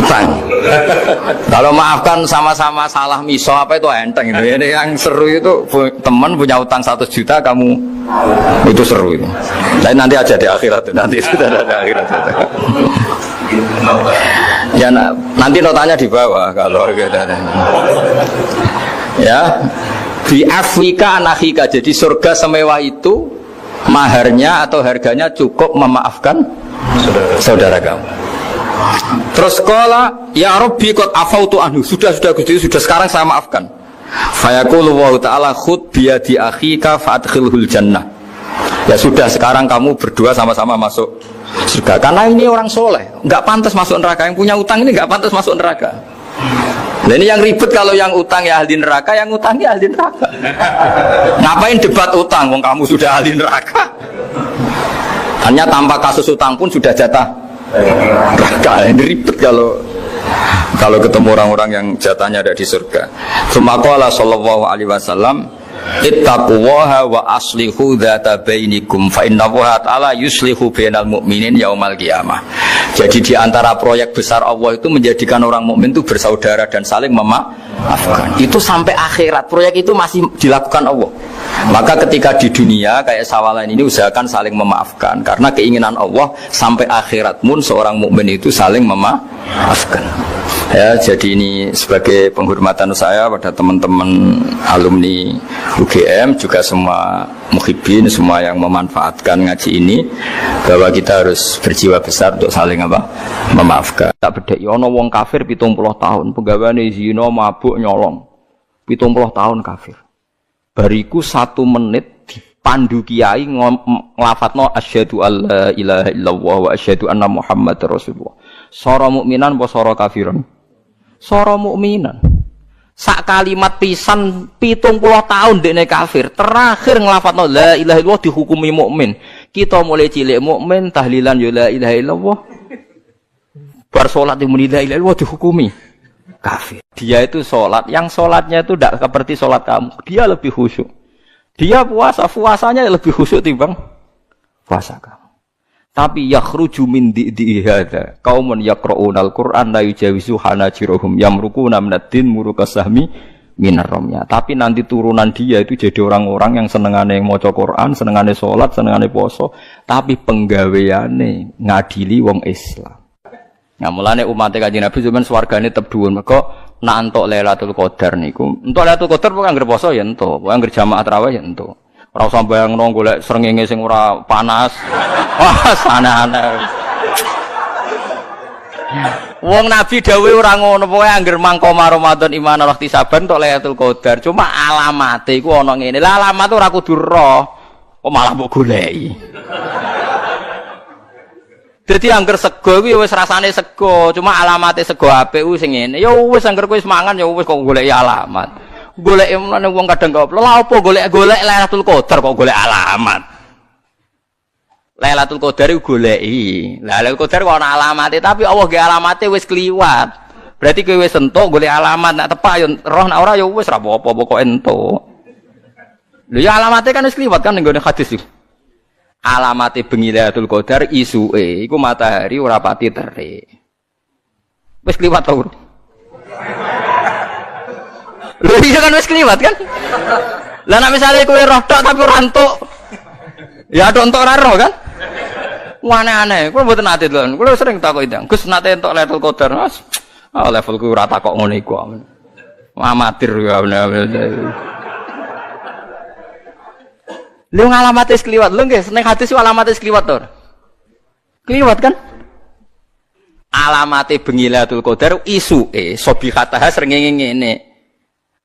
Utang. Kalau maafkan sama-sama salah miso apa itu enteng itu. Jadi yang seru itu teman punya utang 1 juta kamu itu seru itu. Tapi nanti aja di akhirat itu. Nanti sudah ada akhirat itu. Ya nanti notanya di bawah kalau gitu. Ya, bi Afrika anahika. Jadi surga semewah itu maharnya atau harganya cukup memaafkan saudara kamu. Terus qala ya Rabbi qad afautu anhu. Sudah Gusti, sudah sekarang saya maafkan. Fayaqulu wa ta'ala khud bi yadi akhika fa'adkhilhul jannah. Ya sudah sekarang kamu berdua sama-sama masuk surga. Karena ini orang soleh, enggak pantas masuk neraka. Yang punya utang ini enggak pantas masuk neraka. Nah ini yang ribet kalau yang utang ya ahli neraka, yang utang ya ahli neraka. Ngapain debat utang, wong kamu sudah ahli neraka. Hanya tanpa kasus utang pun sudah jatah neraka. Ini ribet kalau ketemu orang-orang yang jatahnya ada di surga. Tsumma sallallahu alaihi wasallam ittaqullaha wa aslihu dzata bainikum fa innallaha ta'ala yuslihu bainal mu'minin yaumal qiyamah. Jadi di antara proyek besar Allah itu menjadikan orang mukmin itu bersaudara dan saling memaafkan. Itu sampai akhirat proyek itu masih dilakukan Allah. Maka ketika di dunia kayak sawalan ini usahakan saling memaafkan karena keinginan Allah sampai akhirat pun seorang mukmin itu saling memaafkan. Ya, jadi ini sebagai penghormatan saya pada teman-teman alumni UGM juga semua muhibbin, semua yang memanfaatkan ngaji ini bahwa kita harus berjiwa besar untuk saling memaafkan. Tak bedheki ana wong kafir 70 tahun, penggaweane zina, mabuk, nyolong. 70 tahun kafir. Bariku 1 menit dipandu kiai nglafatno asyhadu alla ilaha illallah wa asyhadu anna muhammadar rasulullah. Sora mukminan apa sora kafiran? Sora mukminan. Sak kalimat pisan 70 tahun dekne kafir. Terakhir nglafatno la ilaha illallah dihukumi mukmin. Kita mulai cilik mukmin tahlilan ya la ilaha illallah. Bar salat muni la ilaha illallah dihukumi kafir. Dia itu salat, yang salatnya itu tidak seperti salat kamu. Dia lebih khusyuk. Dia puasanya lebih khusyuk timbang puasa kamu. Tapi yakhruju min di'i hadza qaumun yaqra'unal Qur'an la yujawizu hanajirahum yamruquna minad-din murukasahmi minar ramya. Tapi nanti turunan dia itu jadi orang-orang yang senengane maca Quran, senengane salat, senengane poso, tapi penggaweane ngadili wong Islam. Nah, mulane umat Kanjeng Nabi zaman swargane tetep dhuwur. Mergo nak entuk Lailatul Qadar niku. Entuk Lailatul Qadar pokoke anggere poso ya entuk, pokoke anggere jamaah tarawih ya entuk. Ora usah bayangno golek srengenge sing ora panas. Wah, aneh-aneh. Wong Nabi dawuh ora ngono, pokoke anggere mangko Ramadan iman waktu saban entuk Lailatul Qadar. Cuma alamate iku ana ngene. Lah alamat ora kudu roh. Kok malah mbok goleki. Jadi angger sego kuwi wis rasane sego, cuma alamate sego apik ku sing ngene. Ya wis angger kowe wis mangan ya wis kok goleki alamat. Golek emane wong kadang kok lha apa golek Lailatul Qadar kok golek alamat. Lailatul Qadar iku goleki. Lailatul Qadar kok ana alamate tapi Allah ge alamate wis kliwat. Berarti kowe wis entuk golek alamat nak tepak ya roh nak ora ya wis ra apa-apa pokoke entuk. Lho ya alamate kan wis kliwat kan ning gone hadis iki. Alamate bengi Lailatul Qadar isuke iku matahari ora pati terik. Wis kliwat to. Lho iya kan wis kliwat kan? Lah nek misale kowe roh tok tapi ora entuk. Ya tok entuk ora roh kan? Aneh-aneh. Kulo mboten nate lho. Kulo sering takok ndang. Gus nate entuk Lailatul Qadar, Mas. Ah levelku ora takok ngono iku. Amatir ya. Lho ngalamate wis kliwat. Lho nggih, ning hadis alamate wis kliwat to. Kliwat kan? Alamate bengi Lailatul Qadar isuke sobihataha srengenge ngene.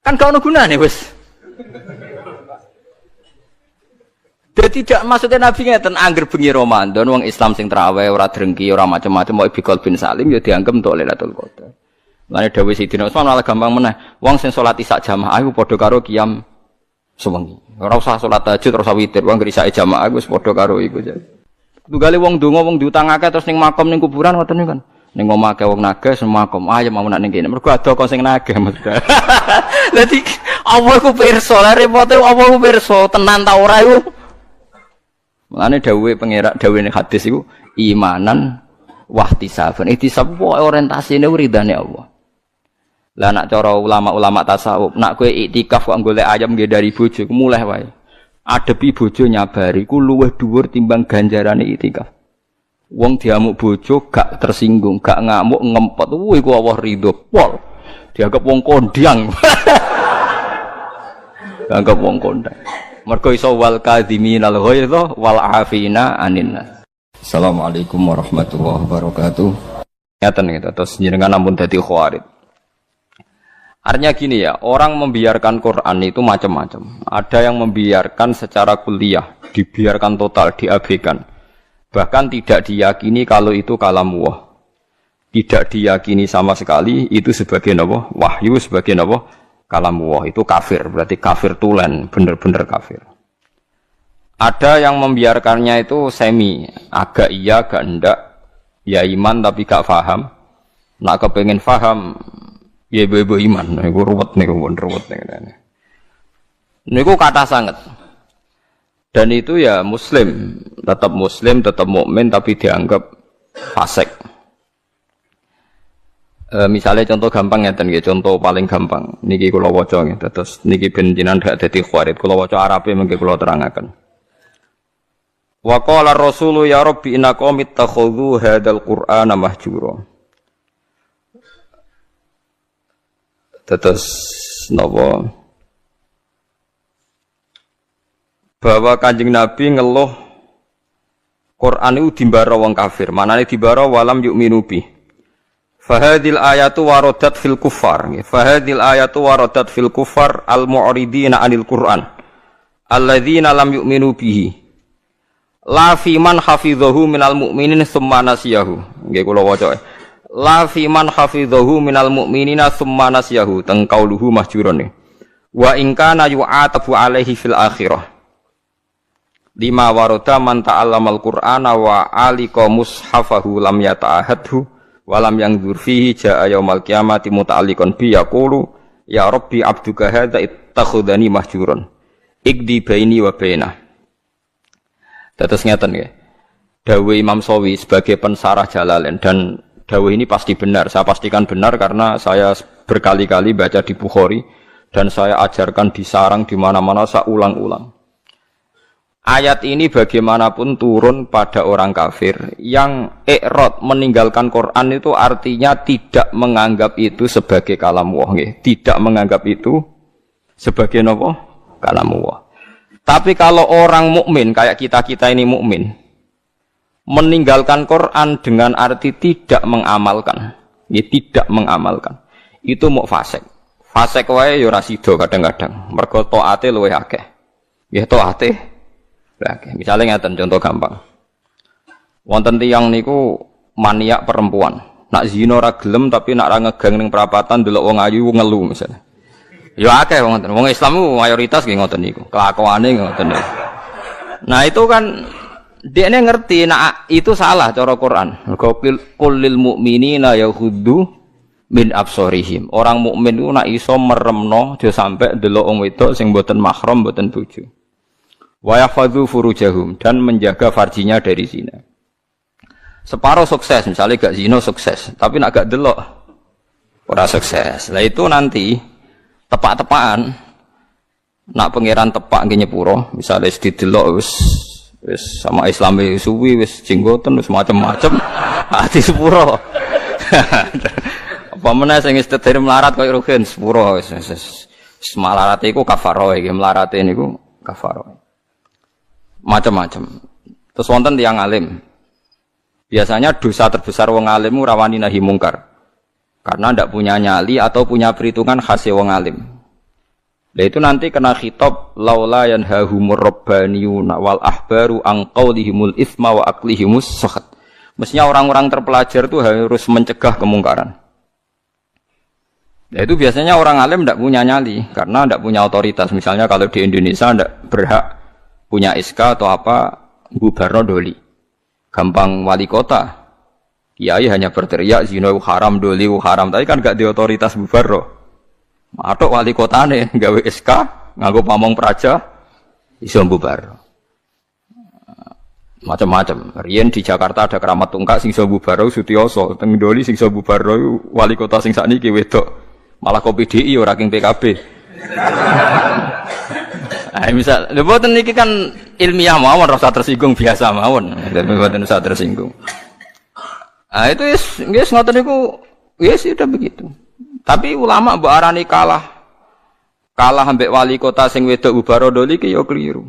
Kan gak ono gunane wis. Dadi tidak maksudnya Nabi ngeten angger bengi Ramadan wong Islam sing traweh ora drengki ora macam-macam mau bikol bin salim ya dianggep untuk Lailatul Qadar. Lane dawuh Sidina Utsman malah gampang meneh. Wong sing salat isya jamaah iku padha karo qiyam sewengi. Ora usah salat tahajud ora usah witir, wong isya jamaah wis padha karo iku. Tunggale wong donga wong diutangake terus ning makam ning kuburan ngoten niku kan. Ning omah wong naga semakom ayo mau nak ning kene mergo ado kok sing naga mesti. Dadi apa iku pirsa lha repote apa iku pirsa tenan ta ora iku. Mulane dawuhe pengerak dawuhe hadis iku imanan wahtisaban. Ihtisab pokoke orientasine ridane Allah. Lah nak cara ulama-ulama tasawuf nak kowe iktikaf kok golek ayam nggih dari bojo mulih wae. Adepi bojo nyabari ku luwih dhuwur timbang ganjarane iktikaf. Wong diamuk bojo gak tersinggung, gak ngamuk ngempet, iku Allah ridho pol. Dianggap wong kondiang. Anggap wong kondang. Mergo iso wal kadhiminal ghaidha wal afina anin nas. Assalamualaikum warahmatullahi wabarakatuh. Ngaten gitu, terus jenengan ampun dadi khawarid. Artinya gini ya, orang membiarkan Quran itu macam-macam. Ada yang membiarkan secara kuliah, dibiarkan total, diabaikan. Bahkan tidak diyakini kalau itu kalamullah. Tidak diyakini sama sekali itu sebagai apa? Wahyu, sebagai apa? Kalamullah. Itu kafir, berarti kafir tulen, benar-benar kafir. Ada yang membiarkannya itu semi, agak iya, agak enggak. Ya iman tapi gak faham. Nak kepengen faham, ya ibu-ibu iman. Niku ruwet niku, ruwet niku. Niku kata sangat. Dan itu ya muslim, tetap mukmin tapi dianggap fasik. Misalnya contoh gampang ngeten nggih, contoh paling gampang. Niki kula waca nggih, terus niki ben jenengan gak dadi khawarid. Kula waca Arabe mengke kula terangaken. Wa qala ar-rasulu ya rabbi inna qaumi ittakhadhu hadzal qur'ana mahjura. Terus napa? Bahwa Kanjeng Nabi ngeluh Quran itu dimbara wong kafir. Manane dimbara walam yu'minu bi. Fahadil ayatu waradat fil kuffar. Fahadil ayatu waradat fil kuffar al-mu'ridina 'anil Qur'an. Alladzina lam yu'minu bihi. La fi man hafidhahu minal mu'minin tsumma nasiyahu. Nggih kula waca. La fi man hafidhahu minal mu'minina tsumma nasiyahu. Teng qauluhu mahjurun. Wa in kana yu'atabu alaihi fil akhirah. Lima warada man ta'allamal Qur'ana wa alika mushafahu lam yata'ahadhu wa lam yanzur fihi jaa yaumal qiyamati muta'alliqan bi yaqulu ya rabbi abduka hadza ittakhadhani mahjurun. Igdi baini wa bainah. Terus ngeten nggih. Dawuh Imam Sawi sebagai pensarah Jalalain, dan dawuh ini pasti benar. Saya pastikan benar karena saya berkali-kali baca di Bukhari dan saya ajarkan di sarang di mana-mana, saya ulang-ulang. Ayat ini bagaimanapun turun pada orang kafir yang i'rad meninggalkan Quran itu artinya tidak menganggap itu sebagai kalamullah nggih. Tidak menganggap itu sebagai apa? Kalamullah. Tapi kalau orang mukmin kayak kita-kita ini mukmin, meninggalkan Quran dengan arti tidak mengamalkan, ya tidak mengamalkan, itu mau fasik. Fasik wae ya ora sida kadang-kadang. Mergo taate luwih akeh. Nggih taate. Akeh. Misale ngaten contoh gampang. Wonten tiyang niku maniak perempuan. Nak zina ora gelem tapi nak ra ngegang ning perapatan delok wong ayu ngelu misalnya. Ya akeh ngoten. Wong Islam ku mayoritas nggih ngoten niku. Kelakuane ngoten niku. Nah, itu kan dekne ngerti nek itu salah cara Quran. Qul lil mu'minina yaghuddu min absarihim. Orang mukmin ku nek iso meremno aja sampe delok wong wedok sing mboten mahram, mboten bojo. Wa yahfadzu furujahum, dan menjaga farjinya dari zina. Separuh sukses, misalnya gak zina sukses, tapi nek gak delok ora sukses. Lah itu nanti tepak-tepakan nak pangeran tepak nggih nyepuro misale didelok wis sama Islami suwi wis jenggoten wis macam-macam ati sepuro apa meneh sing wis tetir melarat koyo rugen sepuro wis melarat iku kafaroh iki melarate niku kafaroh macam-macam. Terus wonten tiyang alim biasanya dosa terbesar wong alim rawani nahi mungkar karena ndak punya nyali atau punya perhitungan khas wong alim. Nah itu nanti kena khitab laula yanhahumur rabbaniyuna wal ahbaru an qaulihimul itsma wa aqlihimus sakhat. Mestinya orang-orang terpelajar itu harus mencegah kemungkaran. Nah itu biasanya orang alim ndak punya nyali karena ndak punya otoritas. Misalnya kalau di Indonesia ndak berhak punya SK atau apa gubarno doli. Gampang wali kota. Kiai hanya berteriak zina haram, doli haram, tapi kan gak di otoritas bubarro. Atok wali kotane gawe SK, nganggo pamong praja, iso bubarro. Macam-macam. Riyen di Jakarta ada keramat tungkak sing iso bubarro Sutioso, teng doli sing iso bubarro wali kota sing sakniki wedok. Malah kopi DI ora king PKB. Ah misal, lha boten niki kan ilmiah mawon rasa tersinggung biasa mawon. Boten usah tersinggung. Ah itu yes ngoten niku yes sudah begitu. Tapi ulama mbok arani kalah kalah ambek wali kota sing wedok ubarodoli ki ya keliru.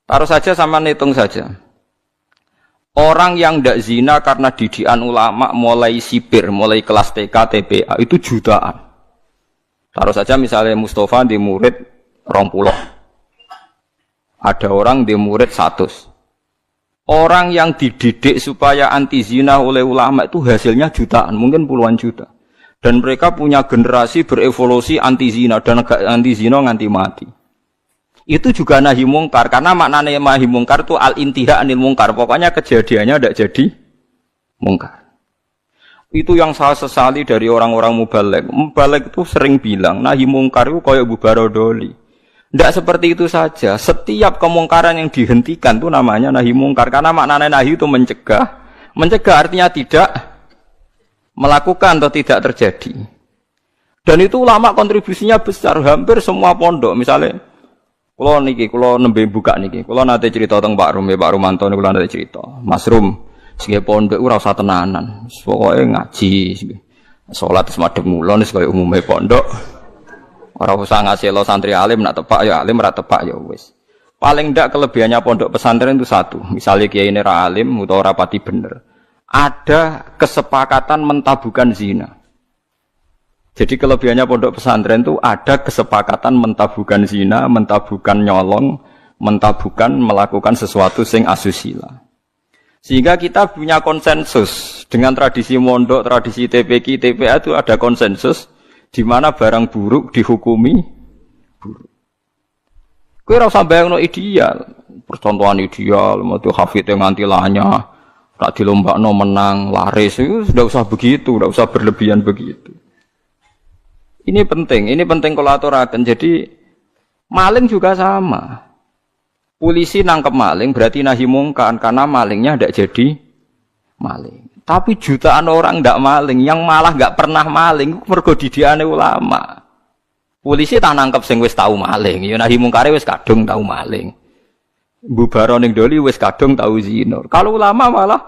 Taruh saja sama hitung saja. Orang yang ndak zina karena didikan ulama mulai sipir, mulai kelas TK, TPA itu jutaan. Taruh saja misalnya Mustafa di murid 20. Ada orang di murid 100. Orang yang dididik supaya anti zina oleh ulama itu hasilnya jutaan, mungkin puluhan juta. Dan mereka punya generasi berevolusi anti zina dan anti zina nganti mati. Itu juga nahi mungkar, karena maknanya nahi mungkar itu al-intiha anil mungkar. Pokoknya kejadiannya tidak jadi mungkar. Itu yang saya sesali dari orang-orang mubaligh. Mubaligh itu sering bilang nahi mungkar itu kayak bubarodoli. Tidak seperti itu saja. Setiap kemungkaran yang dihentikan itu namanya nahi mungkar, karena maknanya nahi itu mencegah. Mencegah artinya tidak melakukan atau tidak terjadi. Dan itu ulama kontribusinya besar, hampir semua pondok misalnya. Kulo nembe buka niki. Kulo nate cerita tentang Pak Rum, Pak Rumanto niku nate cerita. Mas Rum, sing pondok ora usah tenanan. Pokoke ngaji, salat semadhep mulon wis kaya umume pondok. Ora usah ngasihlo santri alim nak tepak ya alim, ora tepak ya wis. Paling ndak kelebihannya pondok pesantren itu satu. Misalnya kiai ini ra alim utawa ora pati bener. Ada kesepakatan mentabukan zina. Jadi kelebihannya pondok pesantren itu ada kesepakatan mentabukan zina, mentabukan nyolong, mentabukan melakukan sesuatu sing asusila. Sehingga kita punya konsensus dengan tradisi mondok, tradisi TPQ, TPA itu ada konsensus di mana barang buruk dihukumi buruk. Kowe ora usah bayangno ideal, percontohan ideal, metu hafid yang nganti lanya, rak dilombakno menang, laris itu sudah usah begitu, sudah usah berlebihan begitu. Ini penting kalau aturaken. Jadi maling juga sama. Polisi nangkep maling berarti nahi mungkar karena malingnya tidak jadi maling. Tapi jutaan orang tidak maling, yang malah nggak pernah maling, mergo didikane ulama. Polisi tak nangkep sing wis tau maling, ya nahi mungkare wis kadung tau maling. Mbubaro ning doli wis kadung tau zina. Kalau ulama malah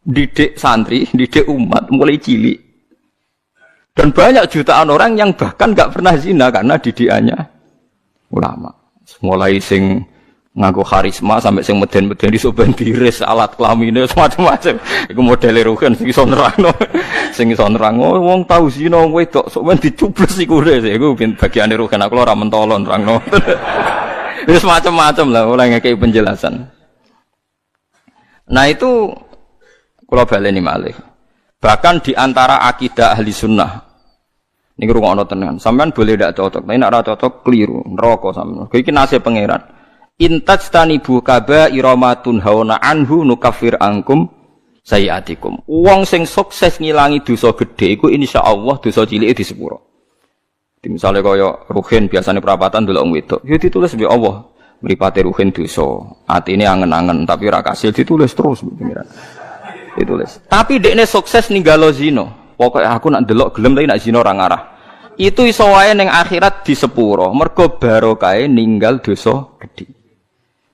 didik santri, didik umat mulai cilik. Dan banyak jutaan orang yang bahkan nggak pernah zina karena didikannya ulama. Mulai sing nganggo karisma sampai sing meden-meden iso ben diris alat kelamine macam-macam. Iku modele rugen sing iso nerangno. Sing iso nerangno wong tau zina wedok sok men dicubles iku iku bagiane rugen aku ora mentolo nerangno. Wis macam-macam lah ora ngekeki penjelasan. Nah itu kula baleni malih. Bahkan di antara akidah ahli sunnah ini rungokno tenan. Sampean boleh ndak cocok, tapi nek ora cocok keliru, neraka sampean. Iki nasib pangeran. Intajtanibu kaba'ira ma tunhauna anhu nukaffir ankum sayiatikum. Wong sing sukses ngilangi dosa gedhe iku insyaallah dosa cilike disepuro. Misale kaya ruhin biasane perapatan delok wong wedok, ya ditulis mbek Allah, mripate ruhin dosa, atine angen-angen tapi ora kasil ditulis terus pangeran. Ditulis. Tapi dekne sukses ninggalo zina. Pokoknya aku nak delok gelem tapi nak zina ora ngarah. Itu iso wae ning akhirat di sepuro. Mergo barokahe ninggal dosa gedhe.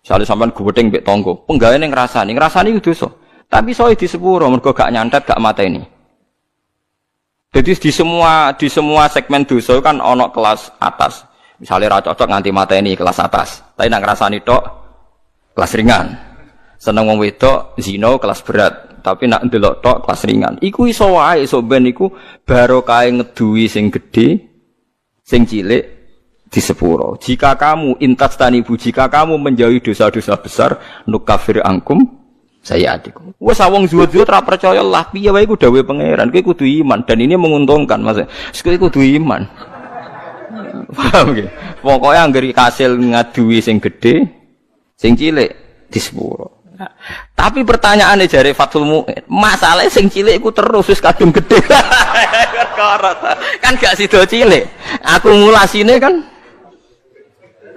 Misale sampean gubething mbek tangga, penggaweane ngrasani iku dosa. Tapi iso di sepuro mergo gak nyantet, gak mateni. Jadi di semua segmen dosa kan ana kelas atas. Misale ra cocok nganti mateni kelas atas. Tapi nak ngrasani tok kelas ringan. Seneng wong wedok zina kelas berat. Tapi nak ndelok tok kelas ringan. Iku iso wae iso ben iku barokah ngeduwi sing gedhe, sing cilik di sepuro. Jika kamu jika kamu menjauhi dosa-dosa besar, nukafir angkum sayiatikum. Wes wong zuhud-zuhud ora percaya lah piye wae iku dawuhe pangeran. Kowe kudu iman dan ini menguntungkan Mas. Kowe kudu iman. Paham nggih? Pokoke anggere kasil ngaduwi sing gedhe, sing cilik di sepuro. Tapi pertanyaannya jare Fathul Mu'in, masalah sing cilik iku terus wis kadung gedhe. Kan gak sida cilik. Akumulasinya kan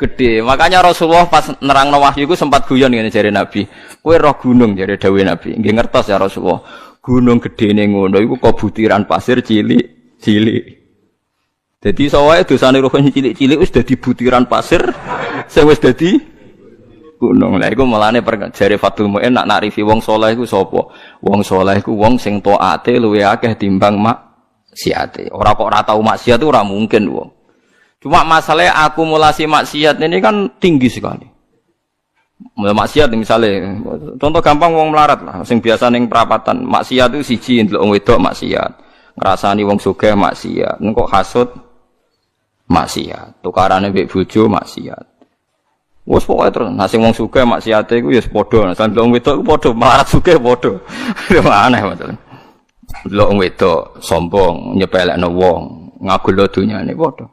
gede. Makanya Rasulullah pas nerangno wahyu iku sempat guyon ngene jare Nabi. Kowe roh gunung jare dawuhe Nabi. Nggih ngertos ya Rasulullah. Gunung gedene ngono iku kok butiran pasir cilik-cilik. Dadi sawae dosane roh cilik-cilik wis dadi butiran pasir sing wis dadi gunung. Lah iku melane jare Fathul Mu'in nak narifi wong saleh iku sapa? Wong saleh iku wong sing taate luwih akeh timbang maksiate. Ora kok ora tau maksiat ora mungkin wong. Cuma masalahnya akumulasi maksiat ini kan tinggi sekali. Maksiat misalnya, contoh gampang wong melarat lah, sing biasa ning perapatan, maksiat itu siji ndelok wong wedok maksiat, ngrasani wong sugih maksiat, engko hasud maksiat, tukarane mbek bojo maksiat. Wes pokoke terus, nah sing wong sugih maksiate iku ya padha, ndelok wong wedok iku padha, melarat sugih padha. Aneh masalah. Ndelok wong wedok sombong, nyepelekno wong, ngagul dunyane padha.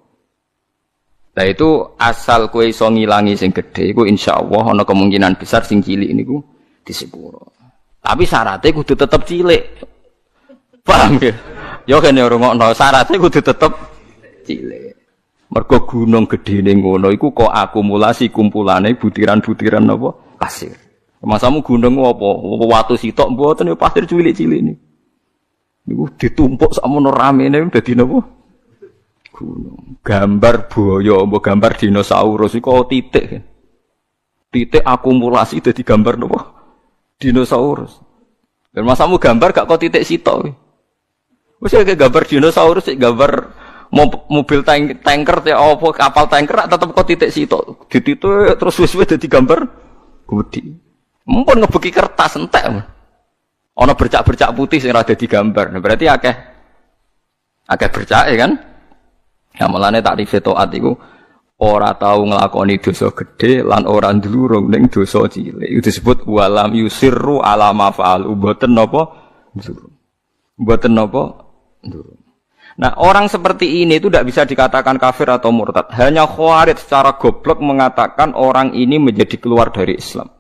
Nah itu asal kowe iso ngilangi sing gedhe iku insyaallah ana kemungkinan besar sing cilik niku disepuro. Tapi syaratnya kudu tetep cilik. Paham ya? Ya kene rungokno syaratnya kudu tetep cilik. Mergo gunung gedhene ngono iku kok akumulasi kumpulane butiran-butiran apa pasir. Masamu gunung apa? Watu sitok mboten ya pasir cilik-cilik niku ditumpuk sakmono ramene dadi napa? Gunung. Gambar buaya, mbok gambar dinosaurus iku titik. Titik akumulasi dadi gambar napa? Dinosaurus. Dan masamu gambar gak kok titik sitok. Wis kayak gambar dinosaurus, gambar mobil tanker ya apa kapal tanker tetep kok titik sitok. Dititik terus wis dadi gambar gede. Mumpun ngebeki kertas entek. Ana bercak-bercak putih sing ora dadi gambar. Nah, berarti akeh bercak ya kan? Ya mulane takrif taat iku ora tau nglakoni dosa gedhe lan ora ndlurung ning dosa cilik. Itu disebut walam yusirru ala ma fa'al. Mboten napa ndlurung. Mboten napa ndlurung. Nah, orang seperti ini itu tidak bisa dikatakan kafir atau murtad. Hanya Khawarij secara goblok mengatakan orang ini menjadi keluar dari Islam.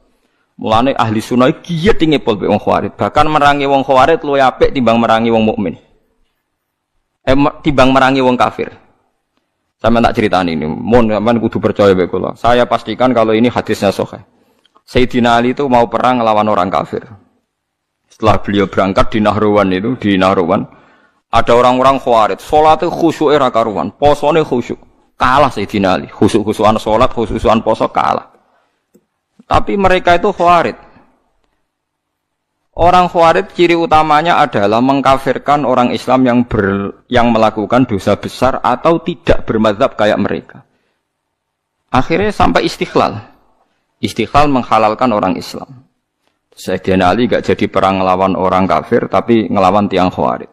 Mulane ahli sunnah giat ngepol be wong Khawarij. Bahkan merangi wong Khawarij luwih apik timbang merangi wong mukmin. Timbang merangi wong kafir. Sama tak ceritani ini, mohon sampean kudu percaya bae kula. Saya pastikan kalau ini hadisnya sahih. Sayyidina Ali itu mau perang melawan orang kafir. Setelah beliau berangkat di Nahrawan ada orang-orang Khawarij, salatnya khusyuk ra karuan, posone khusyuk. Kalah Sayyidina Ali, khusyuk-khusyukan salat, khusyukan poso kalah. Tapi mereka itu Khawarij. Orang Khawarij ciri utamanya adalah mengkafirkan orang Islam yang melakukan dosa besar atau tidak bermadzhab kayak mereka. Akhirnya sampai istighlal. Istighlal menghalalkan orang Islam. Sayyidina Ali gak jadi perang ngelawan orang kafir tapi ngelawan tiang Khawarij.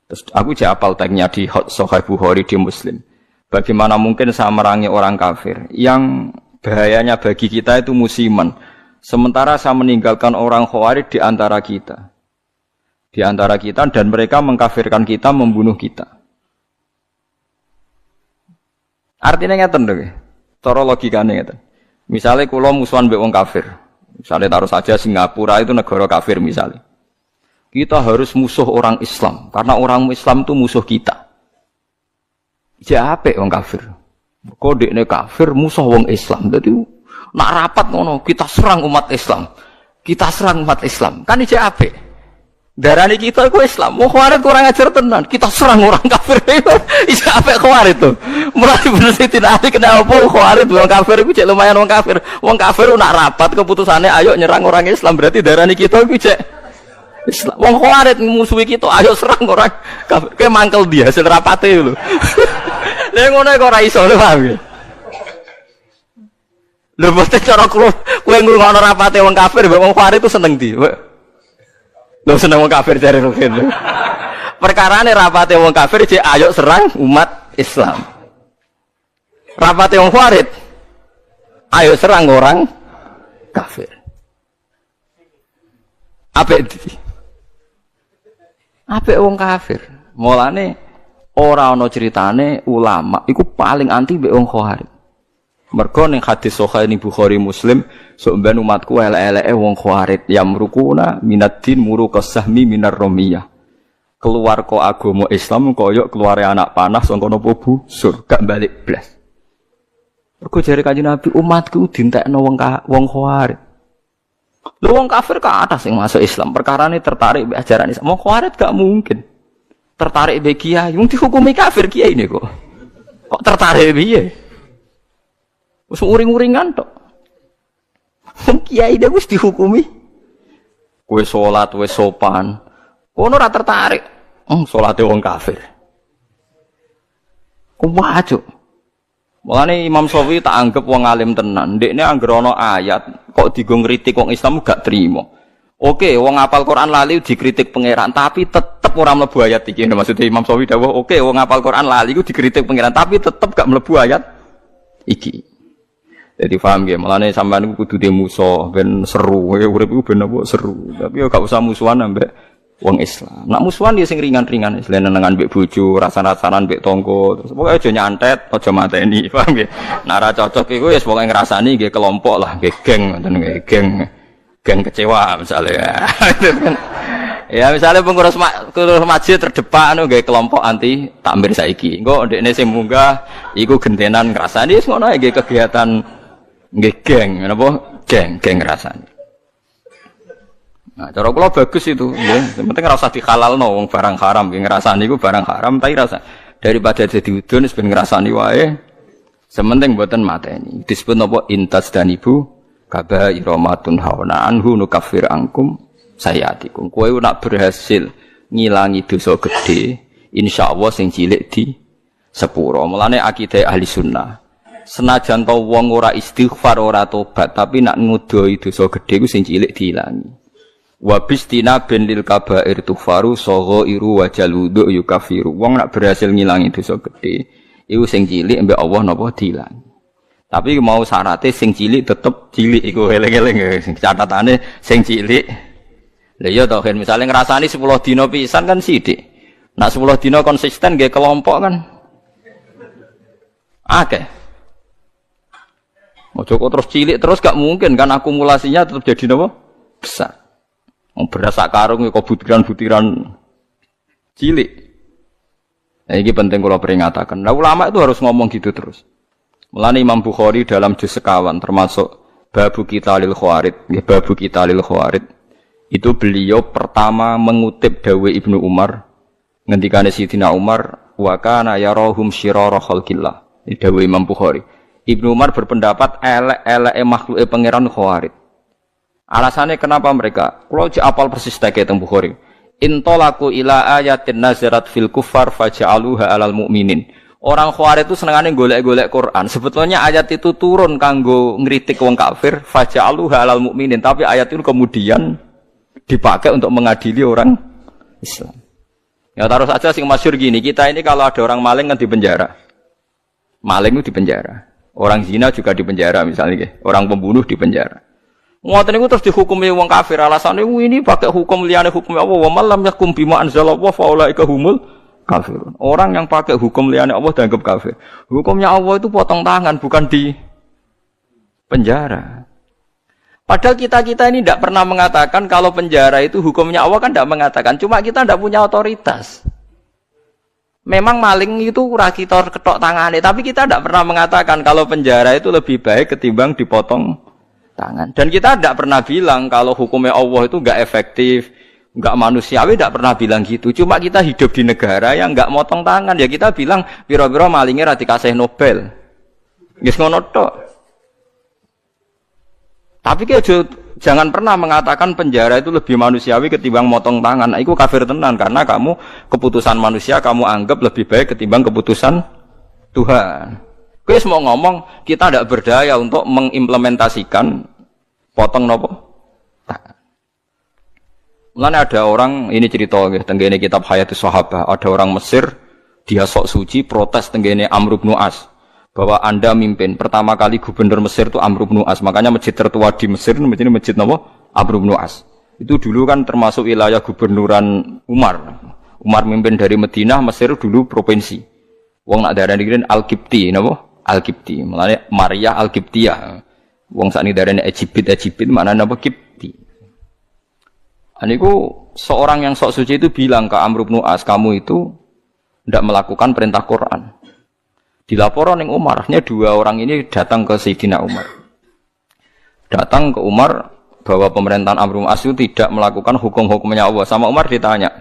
Terus aku apal tagnya di Sahih Bukhari di Muslim. Bagaimana mungkin saya merangi orang kafir yang bahayanya bagi kita itu musiman. Sementara saya meninggalkan orang Khawarij di antara kita. Di antara kita dan mereka mengkafirkan kita, membunuh kita. Artinya ngeten lho. Cara logikane ngeten. Misalnya kula musuhan mbek wong kafir. Misalnya taruh saja Singapura itu negara kafir misalnya. Kita harus musuh orang Islam karena orang Islam itu musuh kita. Ya apik wong kafir. Kodekne kafir musuh wong Islam. Dadi nak rapat ngono, kita serang umat Islam. Kita serang umat Islam. Kan iki apik. Darane kita iku Islam. Wong Khawarij kurang ajar tenan. Kita serang orang kafir. Iki apik Khawarij to. Mulai bener Sayyidina Ali kena apa Khawarij wong kafir iku cek lumayan wong kafir. Wong kafir nak rapat keputusane ayo nyerang orang Islam berarti darane kita iku cek Islam. Wong Khawarij musuhi kita ayo serang orang kafir. Kayak mangkel dia hasil rapate lho. Lah ngono kok ora iso lho paham ya. Lho mesti cara kowe ngrungokno rapate wong kafir mbek wong Khawarij itu seneng ndi? Lho seneng wong kafir jare Ruhin. Perkarane rapate wong kafir jek ayo serang umat Islam. Rapate wong Khawarij ayo serang orang kafir. Apik wong kafir. Mulane ora ana ceritane ulama iku paling anti mbek wong Khawarij. Mergo ning hadis sahih ning Bukhari Muslim sok ben umatku elek-eleke wong Khawarij yamrukuna minad din muruqas sahmi minar ramiyah. Keluar kok agama Islam koyok keluare anak panah saka napa busur gak balik blas. Mergo jare Kanjeng Nabi umatku dintekno wong Khawarij. Lho wong kafir ka atas sing masuk Islam perkarane tertarik mbek ajaran Islam. Wong Khawarij gak mungkin tertarik mbek kiai, wong dihukumi kafir kiai ini kok. Kok tertarik piye? Wis uring-uringan tok. Wong kiai dia wis dihukumi. Kowe salat wis sopan. Kono ora tertarik. Salate wong kafir. Kuwajo. Mulane Imam Syafi'i tak anggap wong alim tenan. Ndekne anggere ana ayat kok digo ngritik wong Islam gak trimo. Oke, wong hafal Quran lali dikritik pangeran, tapi tetep ora mlebu ayat iki. Maksudnya Imam Syafi'i dawuh, oke wong hafal Quran lali iku dikritik pangeran, tapi tetep gak mlebu ayat iki. Jadi paham nggih, mulane sampean iku kudu de musuh ben seru, urip iku ben apa seru. Tapi yo gak usah musuhan ambek wong Islam. Nak musuhan dia sing ringan-ringan, selain nengan mbek bojo, rasan-rasanan mbek tonggo, terus pokoke aja nyantet, aja mateni, paham nggih. Nek ora cocok iku ya pokoke ngrasani nggih kelompok lah, nggih geng ngoten nggih, geng kecewa misalnya. Ya misalnya pengurus masjid terdepan nggih kelompok anti takmir saiki. Engko ndekne sing munggah iku gentenan ngrasani wis ngono nggih kegiatan nggih geng, napa? Geng ngrasani. Nah, cara kula bagus itu, ya. Penting ora usah dihalalno wong barang haram, nggih ngrasani iku barang haram, tapi rasa daripada jadi udun wis ben ngrasani wae. Sementing mboten mateni. Disebut napa intas dan ibu kabaira matun hauna anhu nukaffir angkum sayatikum. Kowe nak berhasil ngilangi dosa gedhe, insyaallah sing cilik di sepuro. Mulane akidah ahli sunnah. Senajan to wong ora istighfar ora tobat, tapi nak ngudoi dosa gedhe ku sing cilik diilangi. Wa bistina bin lil kabair tufaru saghairu wa jaludu yukafiru. Wong nak berhasil ngilangi dosa gedhe iku sing cilik mbek Allah napa diilangi. Tapi mau syaratnya sing cilik tetep cilik iku eling-eling sing catatane sing cilik. Lah iya to kan misale ngrasani 10 dina pisan kan sithik. Nak 10 dina konsisten nggih kelompok kan akeh. Ojo kok terus cilik terus gak mungkin kan akumulasinya tetap jadi napa? Besar. Beras sak karung kok butiran-butiran cilik. Nah, ini penting kalau peringatakan. Nah, ulama itu harus ngomong gitu terus. Mulane Imam Bukhari dalam juz sekawan termasuk babu Qitalil Khawarid, babu Qitalil Khawarid. Itu beliau pertama mengutip dawuh Ibnu Umar ngendikane Sidina Umar wa kana yarahum syirara khalqillah. Ini dawuh Imam Bukhari. Ibnu Umar berpendapat elek-eleke makhluke pangeran Khawarid. Alasannya kenapa mereka? Kalau apal persis teke teng Bukhari. Intolaku ila ayatin nazarat fil kufar faja'aluha alal mu'minin. Orang Khawarij itu senengane golek-golek Quran. Sebetulnya ayat itu turun kanggo ngritik wong kafir, faja'aluha alal mu'minin, tapi ayat itu kemudian dipakai untuk mengadili orang Islam. Ya taruh saja sing masyhur gini, kita ini kalau ada orang maling kan di penjara. Maling itu di penjara. Orang zina juga di penjara misalnya, orang pembunuh di penjara. Ngoten niku terus dihukumi wong kafir alasane ini pakai hukum liyane hukum Allah wa malam yakum bima anzalallahu fa ulaika humul kafirun. Orang yang pakai hukum liyane Allah dianggap kafir. Hukumnya Allah itu potong tangan bukan di penjara. Padahal kita ini tidak pernah mengatakan kalau penjara itu hukumnya Allah kan tidak mengatakan. Cuma kita tidak punya otoritas. Memang maling itu ora kita ketok tangane, tapi kita tidak pernah mengatakan kalau penjara itu lebih baik ketimbang dipotong tangan. Dan kita tidak pernah bilang kalau hukumnya Allah itu enggak efektif, enggak manusiawi, tidak pernah bilang gitu. Cuma kita hidup di negara yang enggak motong tangan, ya kita bilang pira-pira malingnya ra dikasih Nobel. Wis ngono tok. Tapi jangan pernah mengatakan penjara itu lebih manusiawi ketimbang motong tangan. Nah, itu kafir tenan karena kamu keputusan manusia kamu anggap lebih baik ketimbang keputusan Tuhan. Wis mau ngomong kita tidak berdaya untuk mengimplementasikan potong nopo. Mulane ada orang ini cerita nggih tenggene kitab Hayatus Sahabah, ada orang Mesir dia sok suci protes tenggene Amr bin As bahwa Anda mimpin. Pertama kali gubernur Mesir itu Amr bin As, makanya masjid tertua di Mesir ini masjid nopo? Amr bin As. Itu dulu kan termasuk wilayah gubernuran Umar. Umar mimpin dari Madinah, Mesir dulu provinsi. Wong nak darani kene Al-Qibti napa? Al-Qibti, mulane Maria Al-Qibtiyah. Wong sakniki darane Egypt maknane apa Qibti. Aniku seorang yang sok suci itu bilang ke Amr bin As, kamu itu tidak melakukan perintah Quran. Dilaporan ning Umar, akhirnya dua orang ini datang ke Sayyidina Umar. Datang ke Umar bahwa pemerintahan Amr bin As itu tidak melakukan hukum-hukumnya Allah. Sama Umar ditanya,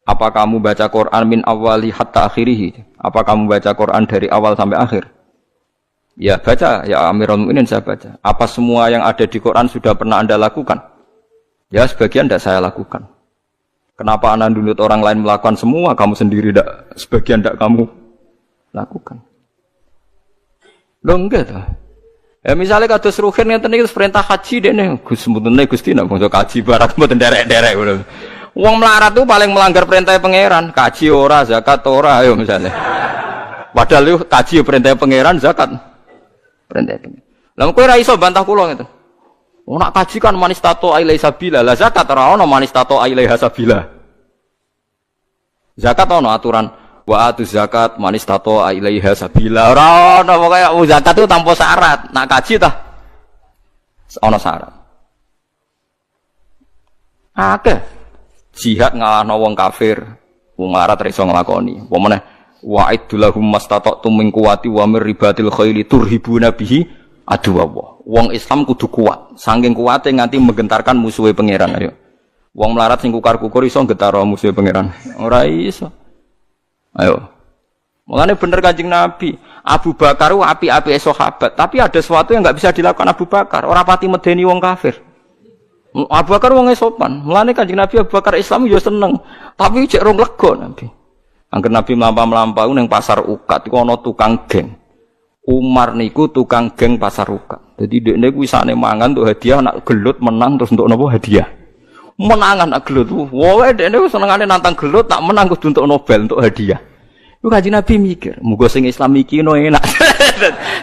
apa kamu baca Quran min awali hatta akhirih? Apa kamu baca Quran dari awal sampai akhir? Ya baca, ya Amirul Mukminin saya baca. Apa semua yang ada di Quran sudah pernah Anda lakukan? Ya sebagian tidak saya lakukan. Kenapa Anda nuntut orang lain melakukan semua, kamu sendiri tidak, sebagian tidak kamu lakukan? Lho enggak to. Ya misalnya kados Ruhin ngeten iki perintah haji dene Gus mutune Gusti nek bangsa kaji barat mboten derek-derek ngono. Wong melarat tuh paling melanggar perintah pangeran, kaji ora, zakat ora ayo misalnya. Padahal yo kaji perintah pangeran, zakat perintah pangeran. Lah kowe ora iso bantah kula ngeten. Wong nak kaji kan manistato ilaihi sabila, lah zakat ora ono manistato ilaihi sabila. Zakat ono aturan wa atu zakat manistato ilaihi sabila. Ora ono pokoke zakat itu tanpa syarat. Nak kaji tah ono syarat. Akeh jihad ngalahno wong kafir, wong larat ra iso nglakoni. Apa meneh wa'idulahum mastata'tum min quwwati wa mir ribatil khaili turhibuna bihi aduwallah. Wong Islam kudu kuat, saking kuwate nganti menggentarkan musuhe pangeran. Ayo. Wong melarat sing kukar-kukur iso nggetaro musuhe pangeran. Ora iso. Ayo. Mulane bener Kanjeng Nabi, Abu Bakar ku api-api sahabat, tapi ada sesuatu yang enggak bisa dilakukan Abu Bakar, ora pati medeni wong kafir. Abu Bakar wong sopan. Mulane Kanjeng Nabi Abu Bakar Islam yo seneng, tapi cek rong lega Nabi. Angger Nabi mlampah-mlampah ning pasar Ukat iku ana tukang geng. Umar niku tukang geng pasar Ukat. Dadi dekne kuwi sakne mangan untuk hadiah nak gelut menang terus untuk napa hadiah. Menangan nak gelut. Woe dekne senengane nantang gelut tak menang kudu untuk Nobel untuk hadiah. Iku Kanjeng Nabi mikir, muga sing Islam iki no enak.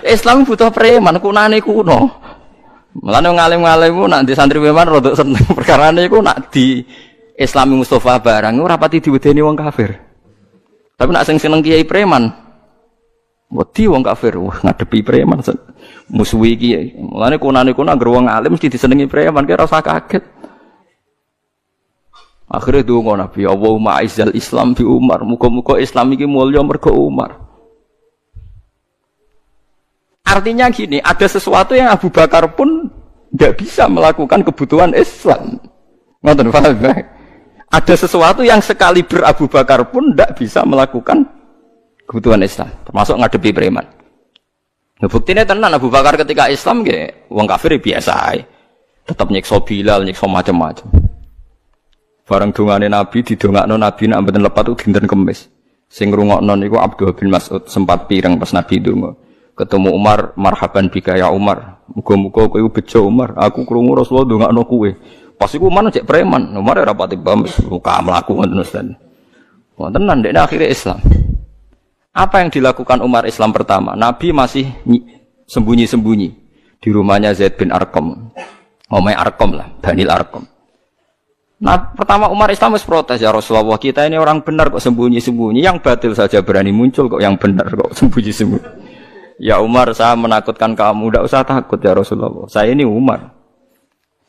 Islam butuh preman, kunane kuno. Mulane ngalim-ngalim ku nak di santri preman rodok seneng perkarane iku nak di Islami Mustafa barang ora pati diwedeni wong kafir. Tapi nak sing seneng kiai preman, wedi wong kafir, wah ngadepi preman musuhi iki. Mulane kunane kuno anggere wong alim mesti disenengi preman, kira ora usah kaget. Akhirnya donga Nabi, Allahumma aizzal Islam bi Umar, muga-muga Islam iki mulya mergo Umar. Artinya gini, ada sesuatu yang Abu Bakar pun tidak bisa melakukan kebutuhan Islam. Ngoten paham? Ada sesuatu yang sekaliber Abu Bakar pun tidak bisa melakukan kebutuhan Islam, termasuk ngadepi preman. Nah, buktinya tenan Abu Bakar ketika Islam nggih wong kafir biasa ae. Tetap nyiksa Bilal, nyiksa macam-macam. Bareng dongane Nabi didongakno Nabi nek mboten lepat itu dinten Kamis. Sing ngrungokno niku Abdullah bin Mas'ud sempat pireng pas Nabi ndonga. Ketemu Umar, marhaban bika ya Umar. Muga-muga kowe bejo Umar, aku krungu Rasulullah ndongakno kowe. Pas iku Umar cek preman, Umar ora pati paham muka mlaku ngoten Ustaz. Wonten nang dekne akhire Islam. Apa yang dilakukan Umar Islam pertama? Nabi masih sembunyi-sembunyi di rumahnya Zaid bin Arqam. Omae Arqam lah, Banil Arqam. Nah, pertama Umar Islam harus protes, ya Rasulullah, kita ini orang benar kok sembunyi-sembunyi, yang batil saja berani muncul kok yang benar kok sembunyi-sembunyi. Ya Umar, saya menakutkan kamu, tidak usah takut ya Rasulullah, saya ini Umar.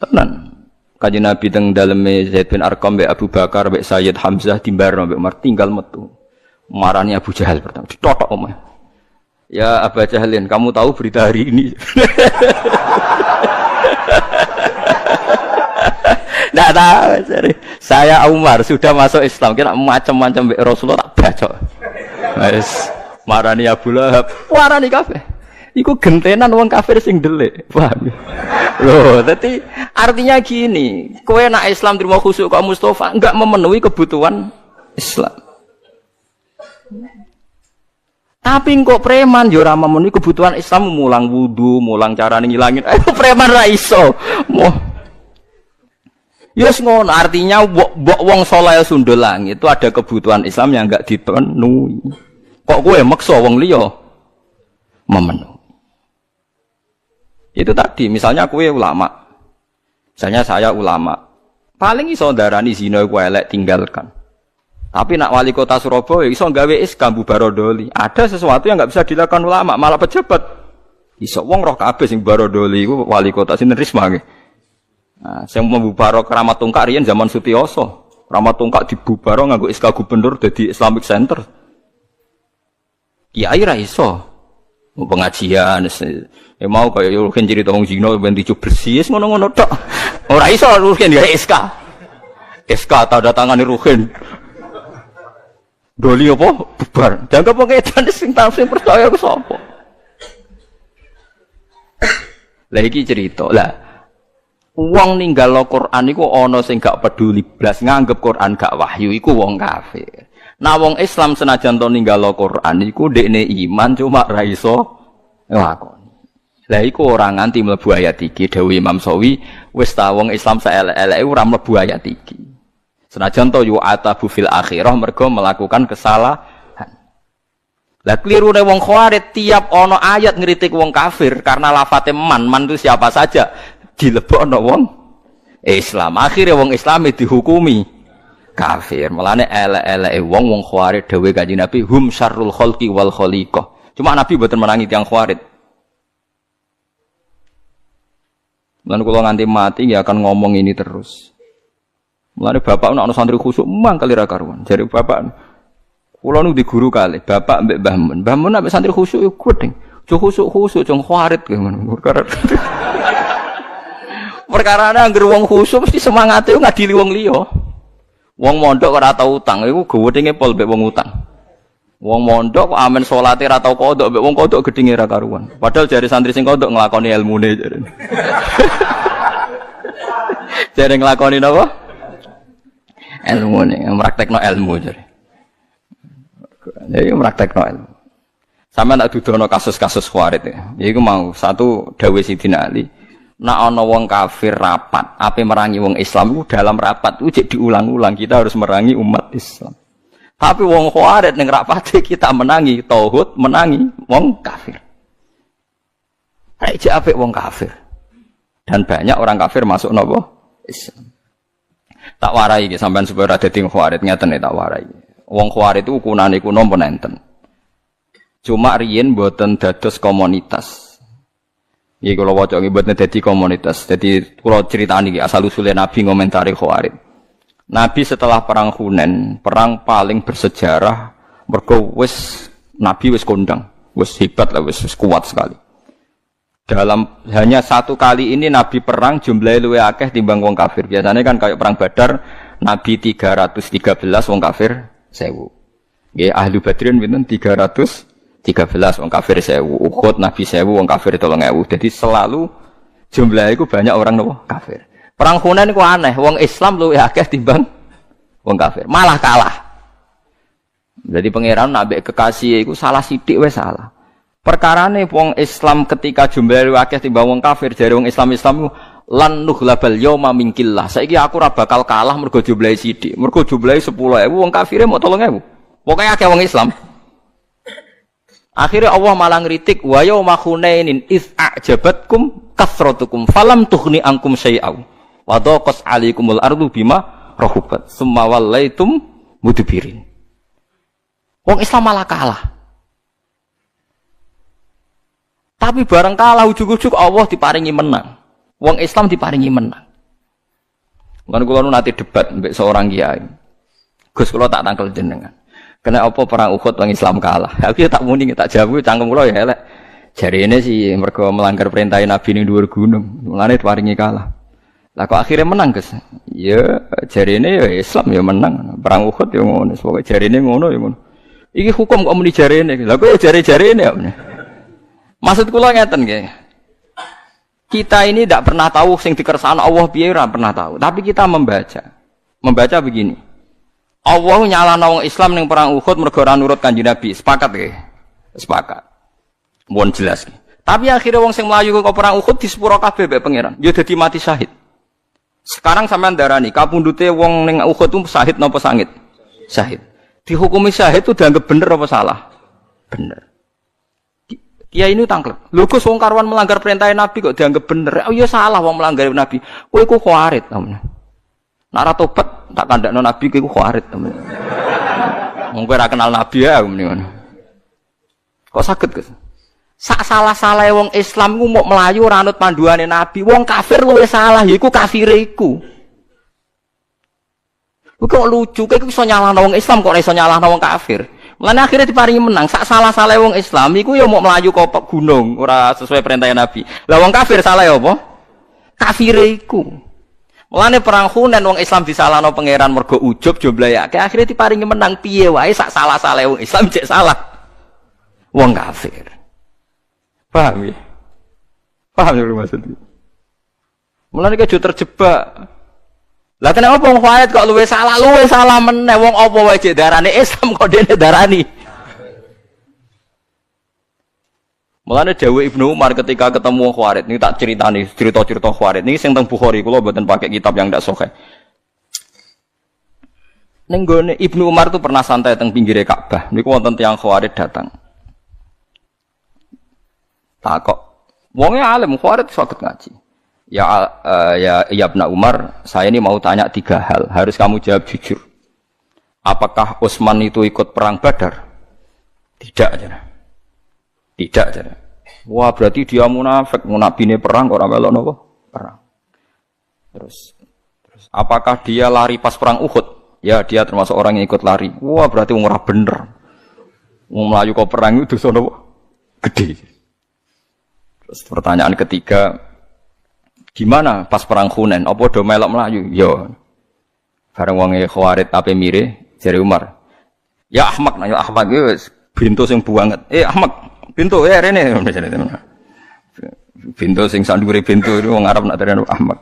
Tenan. Kanjeng Nabi teng daleme Zaid bin Arqam mbek Abu Bakar mbek Sayyid Hamzah timbarno mbek Umar tinggal metu. Marani Abu Jahal pertama ditotok Umar. Ya Abu Jahalin, kamu tahu berita hari ini? Tidak tahu, saya Umar sudah masuk Islam, kira macam-macam Rasulullah tak baca. Wes marani Abu Lahab, warani kafir. Iku gentenan wong kafir sing delik, paham? Loh, dadi artinya gini, kowe nak Islam terima khusuk kok Mustafa enggak memenuhi kebutuhan Islam. Tapi kok preman yo ora memenuhi kebutuhan Islam, mulang wudu, mulang carane ngilangin. Preman ra iso. Yes ngono, artinya wong saleh sundul langit itu ada kebutuhan Islam yang enggak dipenuhi. Kok kowe maksa wong liya memenuhi. Itu tadi, misalnya kowe ulama. Misalnya saya ulama. Paling iso ndarani zina kowe elek tinggalkan. Tapi nak wali kota Surabaya iso gawe SK Barodoli. Ada sesuatu yang enggak bisa dilakukan ulama, malah pejabat. Iso wong roh kabeh sing Barodoli iku wali kota sinten Risma nggih. Nah, saya mau bubaro keramat tungkak riyen zaman Sutioso. Keramat tungkak dibubaro nganggo SK gubernur dadi Islamic Center. Kiai ra iso. Pengajian mau kaya Ruhin cerita wong zina ben dicup bersih ngono-ngono tok. Ora iso Ruhin gawe SK. SK tanda tangane Ruhin. Doli apa? Bubar. Jangan pengedan sing tafsir percaya ku sapa. Lah iki cerita. Lah wong ninggal Al-Qur'an iku ana sing gak peduli blas nganggep Qur'an gak wahyu iku wong kafir. Nah wong Islam senajan to ninggal Al-Qur'an iku ndekne iman cuma ra iso nglakoni. Lah iku ora nganti mlebu ayat iki dawuh Imam Sawi wis ta wong Islam saelek-eleke ora mlebu ayat iki. Senajan to yu'atabu fil akhirah mergo melakukan kesalahan. Lah klirune wong Khawarij tiap ana ayat ngritik wong kafir karena lafate man itu siapa saja dilebokno wong Islam. Akhire wong Islami dihukumi kafir. Mulane elek-eleke wong Khawarij dawuh Kanjeng Nabi hum syarrul khalqi wal khaliqah. Cuma Nabi mboten menangi tiyang Khawarij. Mulane kula nganti mati ya akan ngomong ini terus. Mulane bapak ana santri khusuk mangkali ra karuan. Jare bapak kula nu di guru kali, bapak mbek Mbah Mun. Mbah Mun ambek santri khusuk yo gedeng. Jo khusuk-khusuk jong Khawarij ngono. Perkarane anggere wong khusuk mesti semangate ngadili wong liya. Wong mondok ora tau utang, iku gedhinge pol mbek wong utang. Wong mondok kok amen salate ora tau kodok mbek wong kodok gedhinge ra karuan. Padahal jare santri sing kodok nglakoni ilmune jare. Jare nglakoni napa? Ilmune, praktekno ilmu jare. Jadi praktekno ilmu. Sama nak dudono kasus-kasus Khawarij ya. Iku mau satu dawuh Sidina Ali. Nak ana wong kafir rapat, ape merangi wong Islam itu dalam rapat itu diulang-ulang kita harus merangi umat Islam. Tapi wong Khawarij ning rapate kita menangi tauhid, menangi wong kafir. Aja apik wong kafir. Dan banyak orang kafir masuk napa? Islam. Tak warai iki sampean supaya ora dadi Khawarij ngeten tak warai. Wong Khawarij itu ukunane iku napa nenten. Cuma riyen mboten dados komunitas. Iki kula waca nggih mboten dadi komunitas. Dadi kula critani iki asal usule Nabi ngomentari Khawarij. Nabi setelah perang Hunain, perang paling bersejarah mergo wis Nabi wis kondang, wis hebat lah, wis kuat sekali. Dalam hanya satu kali ini Nabi perang jumlahnya luwih akeh timbang wong kafir. Biasanya kan kayak perang Badar Nabi 313 wong kafir 1000. Nggih ahli Badrin pinten 313 wong kafir 1000. Uhud Nabi 1000 wong kafir 3000. Jadi selalu jumlahnya itu banyak orang nopo kafir. Perang Hunain itu aneh, wong Islam luwih akeh timbang wong kafir, malah kalah. Jadi pangeran nabi kekasih itu salah sithik wis salah. Perkarane wong Islam ketika jumlahe luwih akeh timbang wong kafir, jare wong Islam lan nughlabal yauma minkillah. Saiki aku ora bakal kalah mergo jumlahe sithik. Mergo jumlahe 10.000 wong kafire mau 3.000. Pokoke akeh wong Islam. Akhirnya Allah malah ngritik wa yauma Hunainin iz a'jabatkum kasratukum falam tughni ankum syai'au. Wa daqas 'alaikumul ardu bima rahubat summa wallaitum mudbirin. Wong Islam malah kalah. Tapi bareng kalah ujug-ujug Allah diparingi menang. Wong Islam diparingi menang. Kan kula nu nate debat mbek seorang kiai. Gus kula tak tangkel jenengan. Kena apa perang Uhud wong Islam kalah. Aku tak muni tak jawab cangkem kula ya elek. Jarine sih mergo melanggar perintah Nabi ning dhuwur gunung. Mulane diparingi kalah. Lah kok akhirnya menang, Gus? Ya jarine ya Islam ya menang. Perang Uhud ya ngono. Pokoke jarine ngono ya ngono. Iki hukum kok muni jarine. Lah kok ya jare-jarine ya. Maksud kula ngeten nggih. Kita ini tidak pernah tahu sing dikersakno Allah piye ora pernah tahu. Tapi kita membaca. Membaca begini. Allah nyalano wong Islam ning perang Uhud mergo ora nurut Kanjeng Nabi. Sepakat nggih? Sepakat. Mohon jelas nggih. Tapi akhirnya wong sing mlayu kok perang Uhud disepuro kabeh mbek pangeran. Ya dadi mati syahid. Sekarang sampean darani kapundhute wong ning Uhud itu syahid napa sangit? Syahid. Dihukumi syahid itu dianggap bener apa salah? Bener. Kiai ini tangklep. Lho Gus wong karuan melanggar perintah Nabi kok dianggap bener. Oh iya salah wong melanggar Nabi. Kowe iku Khawarij temen. Nek ora tobat tak kandakno Nabi kowe iku Khawarij temen. Wong kowe ora kenal Nabi ya ngono. Kok saged Gus? Sak salah-salah wong Islam ku mau melayu ora anut panduane Nabi. Wong kafir luwih salah, yaiku kafire iku. Kok lucu, kowe iso nyalahno wong Islam kok ora iso nyalahno wong kafir. Mulane akhirnya diparingi menang. Sak salah-salah wong Islam iku ya mau melayu kok gunung, ora sesuai perintah Nabi. Lah wong kafir salah ya apa? Kafire iku. Mulane perang Hunain wong Islam disalahno pangeran mergo ujub jumlahe akeh. Akhirnya diparingi menang piye wae sak salah-salah wong Islam cek salah. Wong kafir. Paham ya? Paham ya maksudnya? Mulane kejo terjebak. Lah kenapa wong Khawarij kok luwih salah meneh wong apa wae cek darane Islam kok dene darani. Mulane dawuh Ibnu Umar ketika ketemu Khawarij, ini tak ceritani, cerita-cerita Khawarij. Ini sing teng Bukhari, kula mboten pakai kitab yang ndak sahih. Ning gone Ibnu Umar itu pernah santai teng pinggire Ka'bah. Niku wonten tiyang Khawarij datang. Takok, wonge alim Khawarij saged ngaji. Ya Ibnu Umar, saya ini mau tanya 3 hal, harus kamu jawab jujur. Apakah Utsman itu ikut perang Badar? Tidak aja. Tidak aja. Wah, berarti dia munafik, nabine perang kok ora melok napa? Perang. Terus apakah dia lari pas perang Uhud? Ya, dia termasuk orang yang ikut lari. Wah, berarti wong ora bener. Wong mlayu kok perang itu dosa napa? Gede. Terus pertanyaan ketiga, gimana pas perang Hunain? Apa do melok mlayu? Ya. Bareng wong Khawarij ape mire jare Umar. Ya Ahmad, ya Ahmad wis bintu sing buanget. Ahmad, bintu rene. Bintu sing sandure bintu itu wong Arab nak terene Ahmad.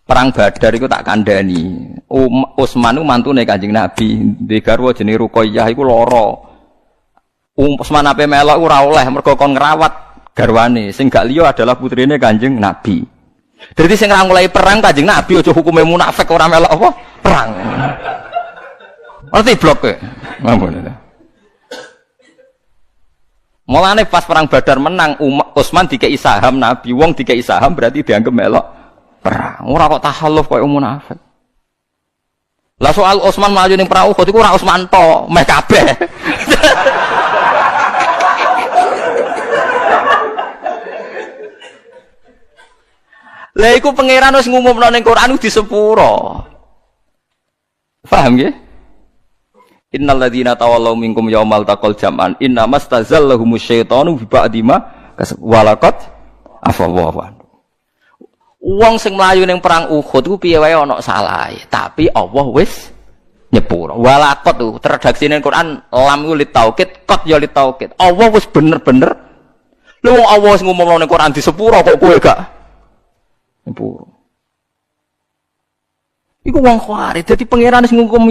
Perang Badar iku tak kandhani. Utsman ku mantune Kanjeng Nabi, duwe garwa jenenge Ruqayyah iku lara. Utsman ape melok ora oleh mergo kon ngrawat garwane. Sing gak liya adalah putrine Kanjeng Nabi. Dadi sing ra mulai perang Kanjeng Nabi aja hukume munafik ora melok apa? Perang. Ngerti blok kowe? Ngampun. Mulane pas perang Badar menang, Utsman dikei saham Nabi, wong dikei saham berarti dianggap melok perang. Ora kok tahalluf koyo munafik. Lah soal Utsman maju ning perang Uhud iku ora Utsman to, meh kabeh. Lah iku pangeran wis ngumumno ning Quran di sepuro. Paham nggih? Innal ladzina tawallaw minkum yaumal taqal jam'an innamastazallahumush syaitanu bi ba'di ma walaqad afallahu anhu. Wong sing mlayu ning perang Uhud ku piye wae ana salahe, tapi Allah wis nyepuro. Walaqad tu redaksine Quran lam ku lit taukid, qad ya lit taukid. Allah wis bener-bener. Lha wong Allah wis ngumumno ning Quran di sepuro kok kowe gak nyepuro. Iku wong Khawarij dadi pangeran sing nghukum